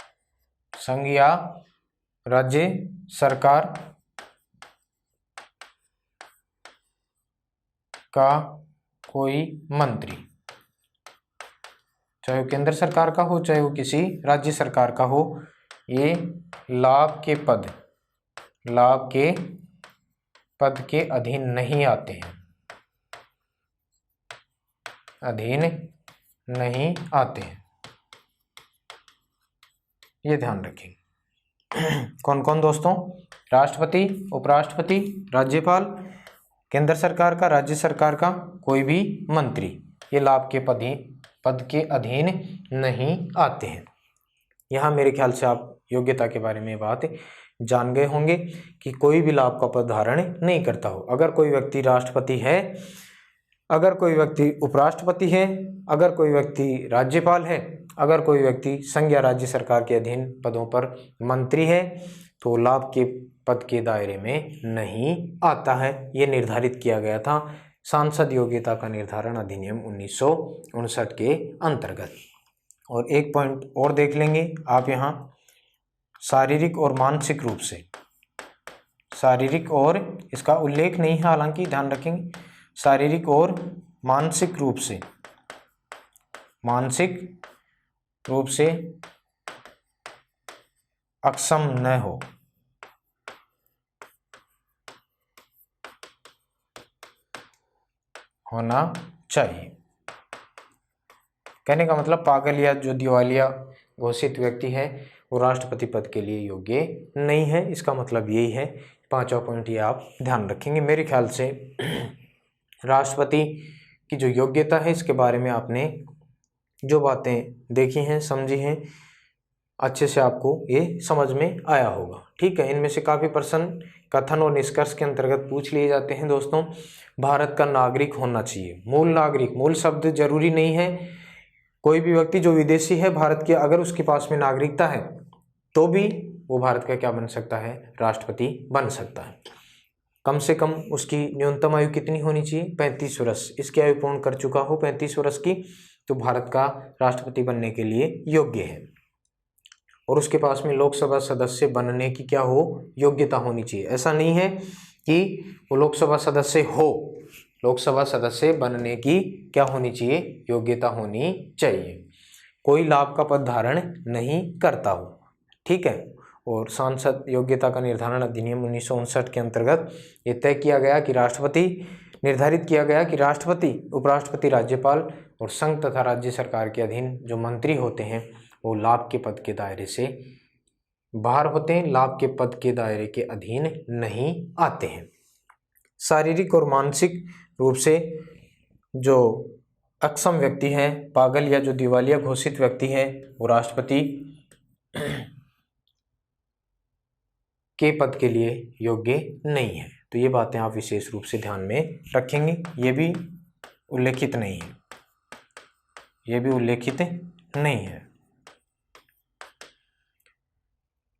का कोई मंत्री, चाहे वो केंद्र सरकार का हो चाहे वो किसी राज्य सरकार का हो, ये लाभ के पद के अधीन नहीं आते हैं, ये ध्यान रखेंगे। कौन कौन दोस्तों? राष्ट्रपति, उपराष्ट्रपति, राज्यपाल, केंद्र सरकार का, राज्य सरकार का कोई भी मंत्री, ये लाभ के पद के अधीन नहीं आते हैं। यहाँ मेरे ख्याल से आप योग्यता के बारे में बात जान गए होंगे कि कोई भी लाभ का पद धारण नहीं करता हो। अगर कोई व्यक्ति राष्ट्रपति है, अगर कोई व्यक्ति उपराष्ट्रपति है, अगर कोई व्यक्ति राज्यपाल है, अगर कोई व्यक्ति संघ या राज्य सरकार के अधीन पदों पर मंत्री है, तो लाभ के पद के दायरे में नहीं आता है। ये निर्धारित किया गया था सांसद योग्यता का निर्धारण अधिनियम 1959 के अंतर्गत। और एक पॉइंट और देख लेंगे आप यहाँ, शारीरिक और मानसिक रूप से, शारीरिक और, इसका उल्लेख नहीं है हालांकि ध्यान रखेंगे, शारीरिक और मानसिक रूप से अक्षम न होना चाहिए। कहने का मतलब पागल या जो दिवालिया घोषित व्यक्ति है वो राष्ट्रपति पद के लिए योग्य नहीं है, इसका मतलब यही है। पांचवा पॉइंट ये आप ध्यान रखेंगे। मेरे ख्याल से राष्ट्रपति की जो योग्यता है इसके बारे में आपने जो बातें देखी हैं, समझी हैं, अच्छे से आपको ये समझ में आया होगा। ठीक है, इनमें से काफ़ी प्रश्न कथन और निष्कर्ष के अंतर्गत पूछ लिए जाते हैं। दोस्तों, भारत का नागरिक होना चाहिए। मूल नागरिक, मूल शब्द जरूरी नहीं है। कोई भी व्यक्ति जो विदेशी है भारत के, अगर उसके पास में नागरिकता है तो भी वो भारत का क्या बन सकता है? राष्ट्रपति बन सकता है। कम से कम उसकी न्यूनतम आयु कितनी होनी चाहिए? 35 वर्ष। इसकी आयु पूर्ण कर चुका हो 35 वर्ष की, तो भारत का राष्ट्रपति बनने के लिए योग्य है। और उसके पास में लोकसभा सदस्य बनने की क्या हो? योग्यता होनी चाहिए। ऐसा नहीं है कि वो लोकसभा सदस्य हो, लोकसभा सदस्य बनने की क्या होनी चाहिए? योग्यता होनी चाहिए। कोई लाभ का पद धारण नहीं करता हो। ठीक है। और सांसद योग्यता का निर्धारण अधिनियम 1959 के अंतर्गत ये तय किया गया कि निर्धारित किया गया कि राष्ट्रपति, उपराष्ट्रपति, राज्यपाल और संघ तथा राज्य सरकार के अधीन जो मंत्री होते हैं वो लाभ के पद के दायरे से बाहर होते हैं, लाभ के पद के दायरे के अधीन नहीं आते हैं। शारीरिक और मानसिक रूप से जो अक्षम व्यक्ति है, पागल या जो दिवालिया घोषित व्यक्ति है, वो राष्ट्रपति के पद के लिए योग्य नहीं है। तो ये बातें आप विशेष रूप से ध्यान में रखेंगे। ये भी उल्लेखित नहीं है, ये भी उल्लेखित नहीं है।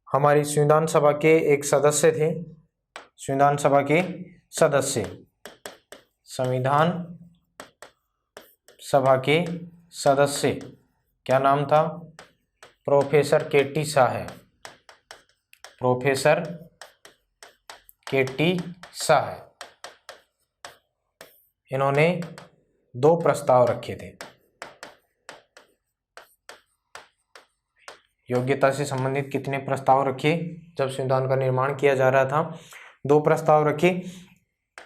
हमारी संविधान सभा के एक सदस्य थे, संविधान सभा के सदस्य, संविधान सभा के सदस्य, क्या नाम था? Professor K.T.. शाह है, प्रोफेसर के.टी. शाह है। इन्होंने 2 प्रस्ताव रखे थे योग्यता से संबंधित। कितने प्रस्ताव रखे जब संविधान का निर्माण किया जा रहा था? 2 प्रस्ताव रखे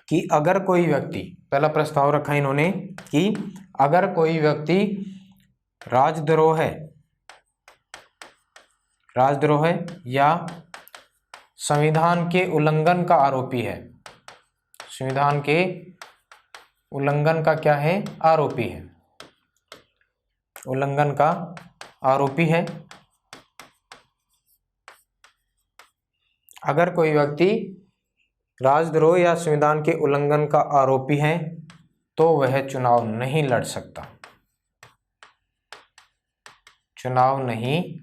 कि अगर कोई व्यक्ति, पहला प्रस्ताव रखा इन्होंने कि अगर कोई व्यक्ति राजद्रोह है, राजद्रोह या संविधान के उल्लंघन का आरोपी है, संविधान के उल्लंघन का क्या है, आरोपी है, उल्लंघन का आरोपी है। अगर कोई व्यक्ति राजद्रोह या संविधान के उल्लंघन का आरोपी है तो वह चुनाव नहीं लड़ सकता, चुनाव नहीं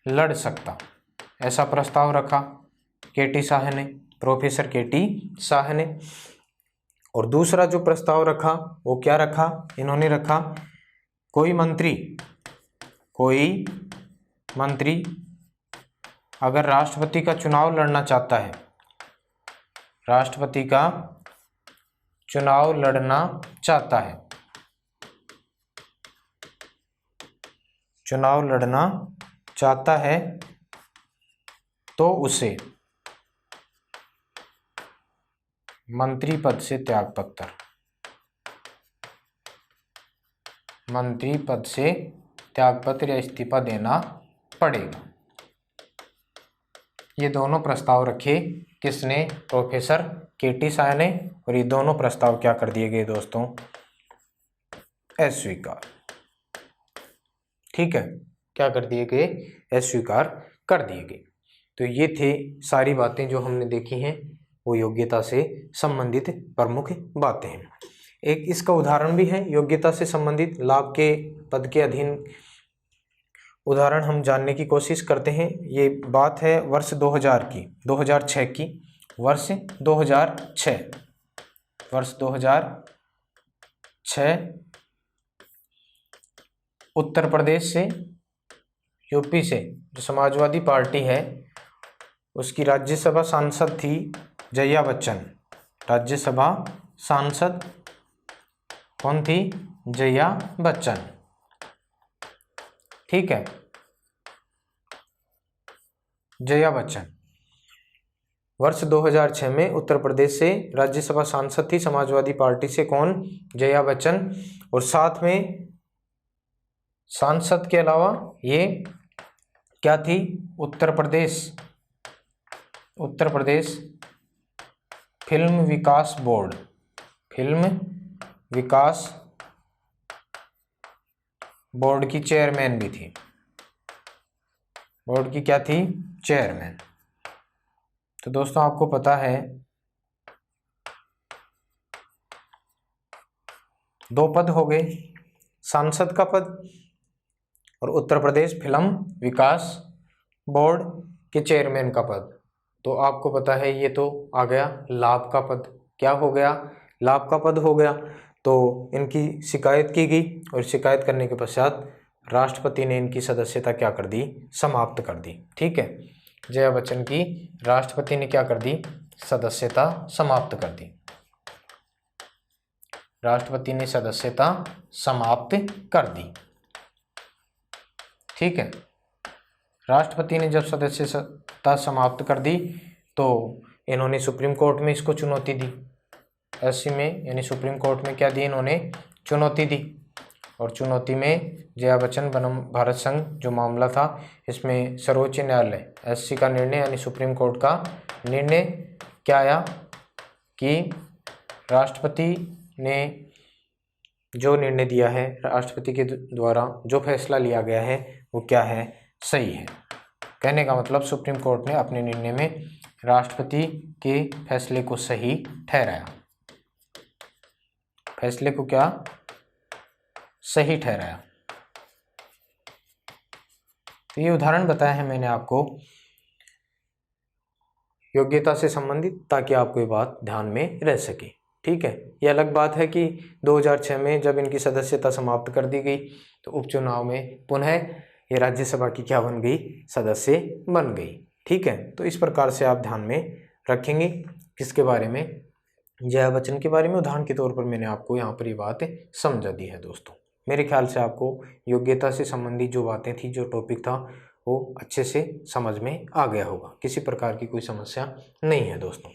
लड़ सकता। ऐसा प्रस्ताव रखा केटी शाह ने, प्रोफेसर केटी शाह ने। और दूसरा जो प्रस्ताव रखा वो क्या रखा, इन्होंने रखा कोई मंत्री अगर राष्ट्रपति का चुनाव लड़ना चाहता है, राष्ट्रपति का चुनाव लड़ना चाहता है, चुनाव लड़ना चाहता है तो उसे मंत्री पद से त्यागपत्र, मंत्री पद से त्यागपत्र या इस्तीफा देना पड़ेगा। ये दोनों प्रस्ताव रखे किसने, प्रोफेसर केटी शाह ने। और ये दोनों प्रस्ताव क्या कर दिए गए दोस्तों, अस्वीकार। ठीक है, क्या कर दिए गए, अस्वीकार कर दिए गए। तो ये थे सारी बातें जो हमने देखी हैं, वो योग्यता से संबंधित प्रमुख बातें हैं। एक इसका उदाहरण भी है योग्यता से संबंधित, लाभ के पद के अधीन उदाहरण हम जानने की कोशिश करते हैं। ये बात है वर्ष 2000 की, 2006 की, वर्ष 2006, वर्ष 2006 उत्तर प्रदेश से, यूपी से जो समाजवादी पार्टी है उसकी राज्यसभा सांसद थी जया बच्चन। राज्यसभा सांसद कौन थी, जया बच्चन। ठीक है, जया बच्चन वर्ष 2006 में उत्तर प्रदेश से राज्यसभा सांसद थी समाजवादी पार्टी से, कौन, जया बच्चन। और साथ में सांसद के अलावा ये क्या थी, उत्तर प्रदेश फिल्म विकास बोर्ड, फिल्म विकास बोर्ड की चेयरमैन भी थी, बोर्ड की क्या थी, चेयरमैन। तो दोस्तों आपको पता है 2 पद हो गए, सांसद का पद और उत्तर प्रदेश फिल्म विकास बोर्ड के चेयरमैन का पद। तो आपको पता है ये तो आ गया लाभ का पद, क्या हो गया, लाभ का पद हो गया। तो इनकी शिकायत की गई और शिकायत करने के पश्चात राष्ट्रपति ने इनकी सदस्यता क्या कर दी, समाप्त कर दी। ठीक है, जया बच्चन की राष्ट्रपति ने क्या कर दी, सदस्यता समाप्त कर दी, राष्ट्रपति ने सदस्यता समाप्त कर दी। ठीक है, राष्ट्रपति ने जब सदस्यता समाप्त कर दी तो इन्होंने सुप्रीम कोर्ट में इसको चुनौती दी, ऐसे में यानी सुप्रीम कोर्ट में क्या दी, इन्होंने चुनौती दी। और चुनौती में जया बच्चन बनाम भारत संघ जो मामला था, इसमें सर्वोच्च न्यायालय एससी का निर्णय यानी सुप्रीम कोर्ट का निर्णय क्या आया कि राष्ट्रपति ने जो निर्णय दिया है, राष्ट्रपति के द्वारा जो फैसला लिया गया है वो क्या है, सही है। कहने का मतलब सुप्रीम कोर्ट ने अपने निर्णय में राष्ट्रपति के फैसले को सही ठहराया, फैसले को क्या, सही ठहराया। तो ये उदाहरण बताया है मैंने आपको योग्यता से संबंधित, ताकि आपको ये बात ध्यान में रह सके। ठीक है, ये अलग बात है कि 2006 में जब इनकी सदस्यता समाप्त कर दी गई तो उपचुनाव में पुनः ये राज्यसभा की क्या बन गई, सदस्य बन गई। ठीक है, तो इस प्रकार से आप ध्यान में रखेंगे। किसके बारे में, जया बच्चन के बारे में। उदाहरण के तौर पर मैंने आपको यहाँ पर ये बात समझा दी है दोस्तों। मेरे ख्याल से आपको योग्यता से संबंधित जो बातें थी, जो टॉपिक था, वो अच्छे से समझ में आ गया होगा, किसी प्रकार की कोई समस्या नहीं है दोस्तों।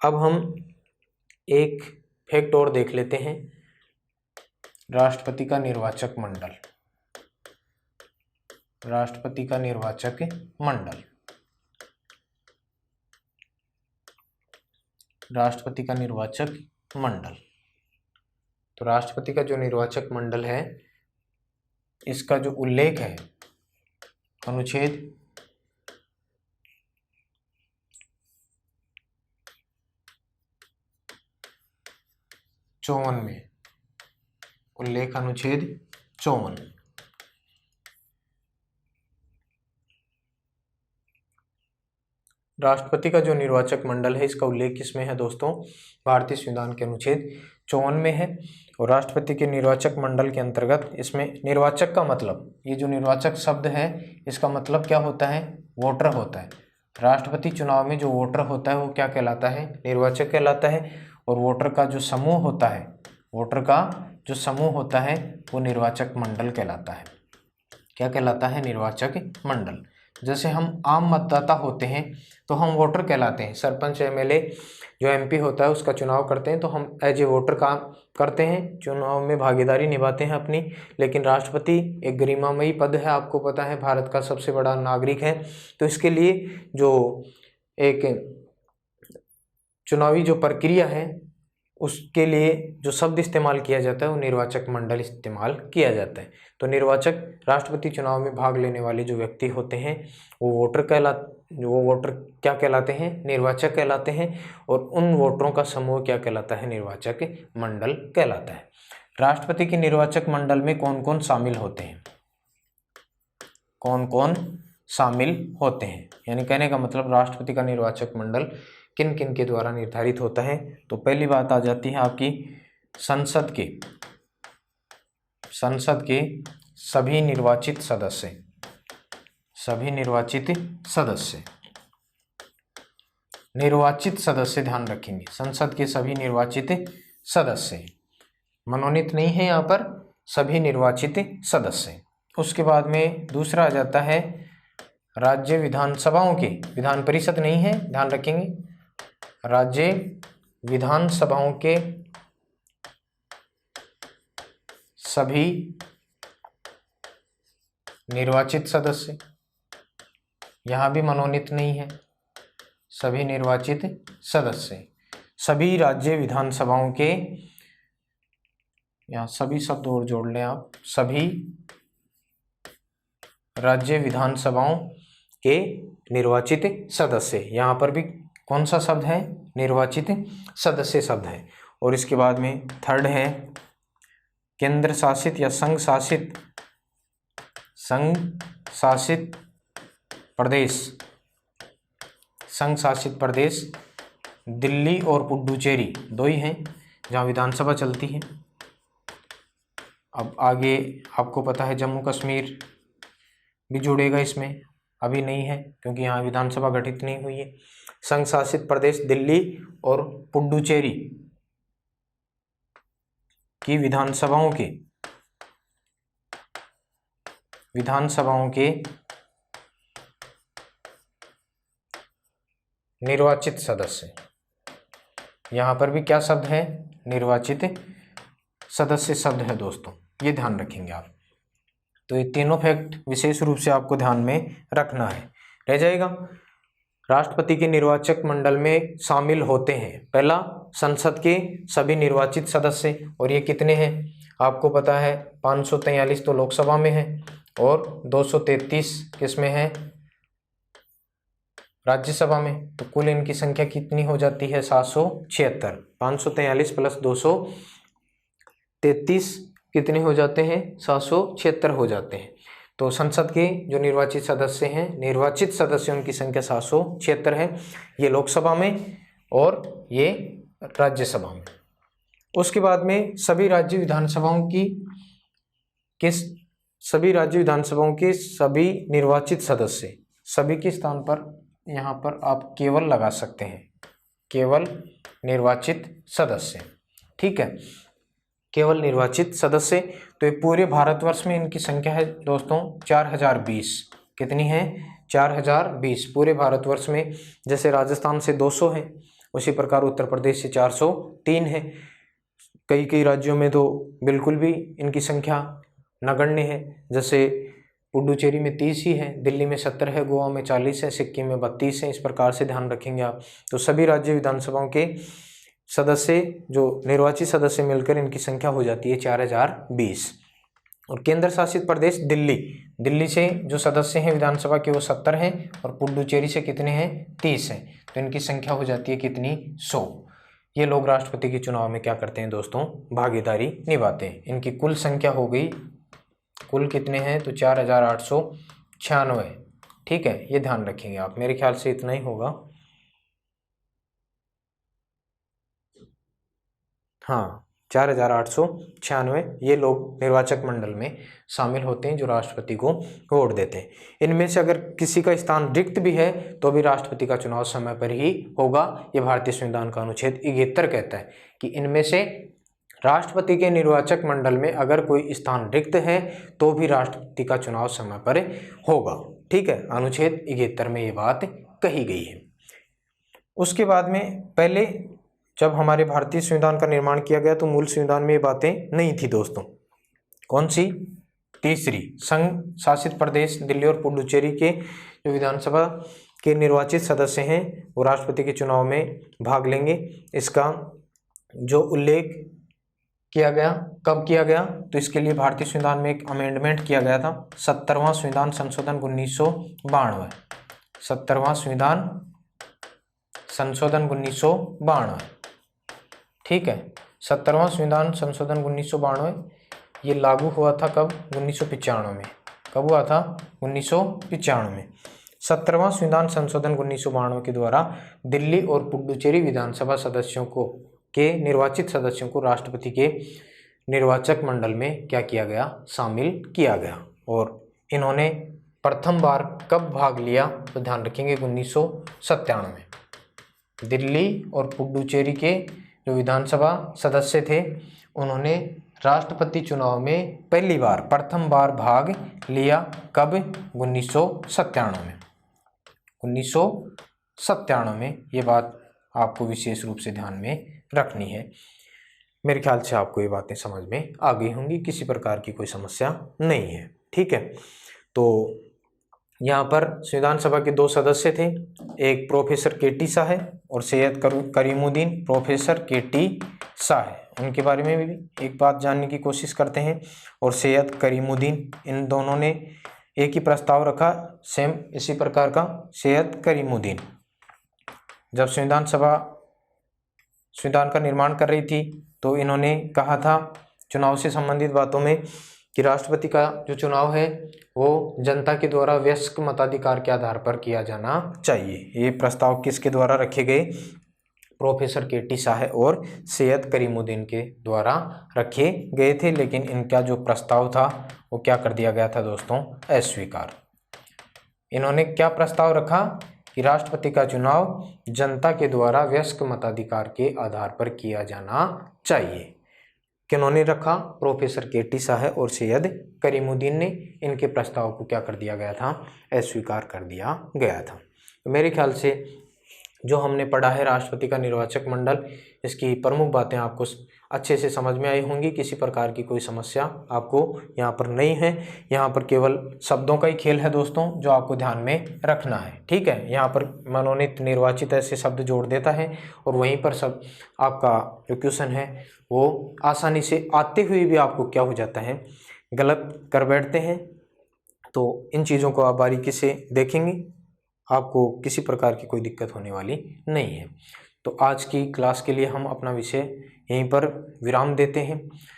अब हम एक फैक्ट और देख लेते हैं, राष्ट्रपति का निर्वाचक मंडल। राष्ट्रपति का निर्वाचक मंडल, राष्ट्रपति का निर्वाचक मंडल। तो राष्ट्रपति का जो निर्वाचक मंडल है, इसका जो उल्लेख है अनुच्छेद 54 में, उल्लेख अनुच्छेद 54। राष्ट्रपति का जो निर्वाचक मंडल है, इसका उल्लेख किसमें है दोस्तों? भारतीय संविधान के अनुच्छेद 54 में है। और राष्ट्रपति के निर्वाचक मंडल के अंतर्गत इसमें निर्वाचक का मतलब, ये जो निर्वाचक शब्द है इसका मतलब क्या होता है? वोटर होता है। राष्ट्रपति चुनाव में जो वोटर होता है वो क्या कहलाता है? निर्वाचक कहलाता है। और वोटर का जो समूह होता है, वोटर का जो समूह होता है वो निर्वाचक मंडल कहलाता है। क्या कहलाता है? निर्वाचक मंडल। जैसे हम आम मतदाता होते हैं तो हम वोटर कहलाते हैं। सरपंच एमएलए जो एमपी होता है उसका चुनाव करते हैं तो हम एज ए वोटर काम करते हैं, चुनाव में भागीदारी निभाते हैं अपनी। लेकिन राष्ट्रपति एक गरिमामयी पद है, आपको पता है, भारत का सबसे बड़ा नागरिक है। तो इसके लिए जो एक चुनावी जो प्रक्रिया है उसके लिए जो शब्द इस्तेमाल किया जाता है वो निर्वाचक मंडल इस्तेमाल किया जाता है। तो निर्वाचक, राष्ट्रपति चुनाव में भाग लेने वाले जो व्यक्ति होते हैं वो वोटर क्या कहलाते हैं? निर्वाचक कहलाते हैं। और उन वोटरों का समूह क्या कहलाता है? निर्वाचक मंडल कहलाता है। राष्ट्रपति के निर्वाचक मंडल में कौन कौन शामिल होते हैं? कौन कौन शामिल होते हैं? यानी कहने का मतलब राष्ट्रपति का निर्वाचक मंडल किन किन के द्वारा निर्धारित होता है? तो पहली बात आ जाती है आपकी संसद के सभी निर्वाचित सदस्य, सभी निर्वाचित सदस्य, निर्वाचित सदस्य ध्यान रखेंगे, संसद के सभी निर्वाचित सदस्य, मनोनीत नहीं है यहाँ पर, सभी निर्वाचित सदस्य। उसके बाद में दूसरा आ जाता है राज्य विधानसभाओं के, विधान परिषद नहीं है, ध्यान रखेंगे, राज्य विधानसभाओं के सभी निर्वाचित सदस्य, यहाँ भी मनोनीत नहीं है, सभी निर्वाचित सदस्य, सभी राज्य विधानसभाओं के, यहाँ सभी शब्द और जोड़ लें आप, सभी राज्य विधानसभाओं के निर्वाचित सदस्य। यहाँ पर भी कौन सा शब्द है? निर्वाचित सदस्य शब्द है। और इसके बाद में थर्ड है केंद्र शासित या संघ शासित प्रदेश, संघ शासित प्रदेश दिल्ली और पुडुचेरी दो ही हैं जहाँ विधानसभा चलती है। अब आगे आपको पता है जम्मू कश्मीर भी जुड़ेगा इसमें, अभी नहीं है क्योंकि यहाँ विधानसभा गठित नहीं हुई है। संघ शासित प्रदेश दिल्ली और पुडुचेरी की विधानसभाओं के निर्वाचित सदस्य, यहाँ पर भी क्या शब्द है? निर्वाचित सदस्य शब्द है दोस्तों, ये ध्यान रखेंगे आप। तो ये तीनों फैक्ट विशेष रूप से आपको ध्यान में रखना है। रह जाएगा, राष्ट्रपति के निर्वाचक मंडल में शामिल होते हैं, पहला संसद के सभी निर्वाचित सदस्य, और ये कितने हैं आपको पता है? 543 तो लोकसभा में है और 233 किसमें है? राज्यसभा में। तो कुल इनकी संख्या कितनी हो जाती है? 776। 543 प्लस 233 कितने हो जाते हैं? 776 हो जाते हैं। तो संसद के जो निर्वाचित सदस्य हैं, निर्वाचित सदस्यों की संख्या 776 है, ये लोकसभा में और ये राज्यसभा में। उसके बाद में सभी राज्य विधानसभाओं के सभी निर्वाचित सदस्य, सभी के स्थान पर यहाँ पर आप केवल लगा सकते हैं, केवल निर्वाचित सदस्य, ठीक है, केवल निर्वाचित सदस्य। तो ये पूरे भारतवर्ष में इनकी संख्या है दोस्तों 4020। कितनी है? 4020 पूरे भारतवर्ष में। जैसे राजस्थान से 200 है, उसी प्रकार उत्तर प्रदेश से 403 है। कई राज्यों में तो बिल्कुल भी इनकी संख्या नगण्य है, जैसे पुडुचेरी में 30 ही है, दिल्ली में 70 है, गोवा में 40 है, सिक्किम में 32 है। इस प्रकार से ध्यान रखेंगे आप। तो सभी राज्य विधानसभाओं के सदस्य, जो निर्वाचित सदस्य मिलकर इनकी संख्या हो जाती है 4020। और केंद्र शासित प्रदेश दिल्ली से जो सदस्य हैं विधानसभा के वो 70 हैं, और पुडुचेरी से कितने हैं, 30 हैं। तो इनकी संख्या हो जाती है कितनी, 100। ये लोग राष्ट्रपति के चुनाव में क्या करते हैं दोस्तों, भागीदारी निभाते हैं। इनकी कुल संख्या हो गई, कुल कितने हैं, तो 4896। ठीक है, ये ध्यान रखेंगे आप। मेरे ख्याल से इतना ही होगा। हाँ, 4896 ये लोग निर्वाचक मंडल में शामिल होते हैं जो राष्ट्रपति को वोट देते हैं। इनमें से अगर किसी का स्थान रिक्त भी है तो भी राष्ट्रपति का चुनाव समय पर ही होगा। ये भारतीय संविधान का अनुच्छेद 71 कहता है कि इनमें से राष्ट्रपति के निर्वाचक मंडल में अगर कोई स्थान रिक्त है तो भी राष्ट्रपति का चुनाव समय पर होगा। ठीक है, अनुच्छेद 71 में ये बात कही गई है। उसके बाद में पहले जब हमारे भारतीय संविधान का निर्माण किया गया तो मूल संविधान में ये बातें नहीं थी दोस्तों। कौन सी, तीसरी, संघ शासित प्रदेश दिल्ली और पुडुचेरी के जो विधानसभा के निर्वाचित सदस्य हैं वो राष्ट्रपति के चुनाव में भाग लेंगे। इसका जो उल्लेख किया गया, कब किया गया, तो इसके लिए भारतीय संविधान में एक अमेंडमेंट किया गया था, 70वां संविधान संशोधन 1992। 70वां संविधान संशोधन 1992। ठीक है, 70वां संविधान संशोधन 1992 ये लागू हुआ था कब, 1995 में। कब हुआ था, 1995 में। 70वां संविधान संशोधन 1992 के द्वारा दिल्ली और पुडुचेरी विधानसभा सदस्यों को के निर्वाचित सदस्यों को राष्ट्रपति के निर्वाचक मंडल में क्या किया गया, शामिल किया गया। और इन्होंने प्रथम बार कब भाग लिया, तो ध्यान रखेंगे 1997 में। दिल्ली और पुडुचेरी के जो विधानसभा सदस्य थे उन्होंने राष्ट्रपति चुनाव में पहली बार, प्रथम बार भाग लिया। कब, 1997 में। 1997 में ये बात आपको विशेष रूप से ध्यान में रखनी है। मेरे ख्याल से आपको ये बातें समझ में आ गई होंगी, किसी प्रकार की कोई समस्या नहीं है। ठीक है, तो यहाँ पर संविधान सभा के 2 सदस्य थे, एक प्रोफेसर केटी शाह है और सैयद करीमुद्दीन। प्रोफेसर केटी शाह है, उनके बारे में भी एक बात जानने की कोशिश करते हैं। और सैयद करीमुद्दीन, इन दोनों ने एक ही प्रस्ताव रखा, सेम इसी प्रकार का। सैयद करीमुद्दीन जब संविधान का निर्माण कर रही थी तो इन्होंने कहा था चुनाव से संबंधित बातों में कि राष्ट्रपति का जो चुनाव है वो जनता के द्वारा वयस्क मताधिकार के आधार पर किया जाना चाहिए। ये प्रस्ताव किसके द्वारा रखे गए, प्रोफेसर केटी शाह और सैयद करीमुद्दीन के द्वारा रखे गए थे। लेकिन इनका जो प्रस्ताव था वो क्या कर दिया गया था दोस्तों, अस्वीकार। इन्होंने क्या प्रस्ताव रखा कि राष्ट्रपति का चुनाव जनता के द्वारा वयस्क मताधिकार के आधार पर किया जाना चाहिए। किन्होंने रखा, प्रोफेसर केटी शाह और सैयद करीमुद्दीन ने। इनके प्रस्ताव को क्या कर दिया गया था, अस्वीकार कर दिया गया था। तो मेरे ख्याल से जो हमने पढ़ा है राष्ट्रपति का निर्वाचक मंडल, इसकी प्रमुख बातें आपको अच्छे से समझ में आई होंगी। किसी प्रकार की कोई समस्या आपको यहाँ पर नहीं है। यहाँ पर केवल शब्दों का ही खेल है दोस्तों, जो आपको ध्यान में रखना है। ठीक है, यहाँ पर मनोनीत निर्वाचित ऐसे शब्द जोड़ देता है और वहीं पर सब आपका जो क्वेश्चन है वो आसानी से आते हुए भी आपको क्या हो जाता है, गलत कर बैठते हैं। तो इन चीज़ों को आप बारीकी से देखेंगे, आपको किसी प्रकार की कोई दिक्कत होने वाली नहीं है। तो आज की क्लास के लिए हम अपना विषय यहीं पर विराम देते हैं।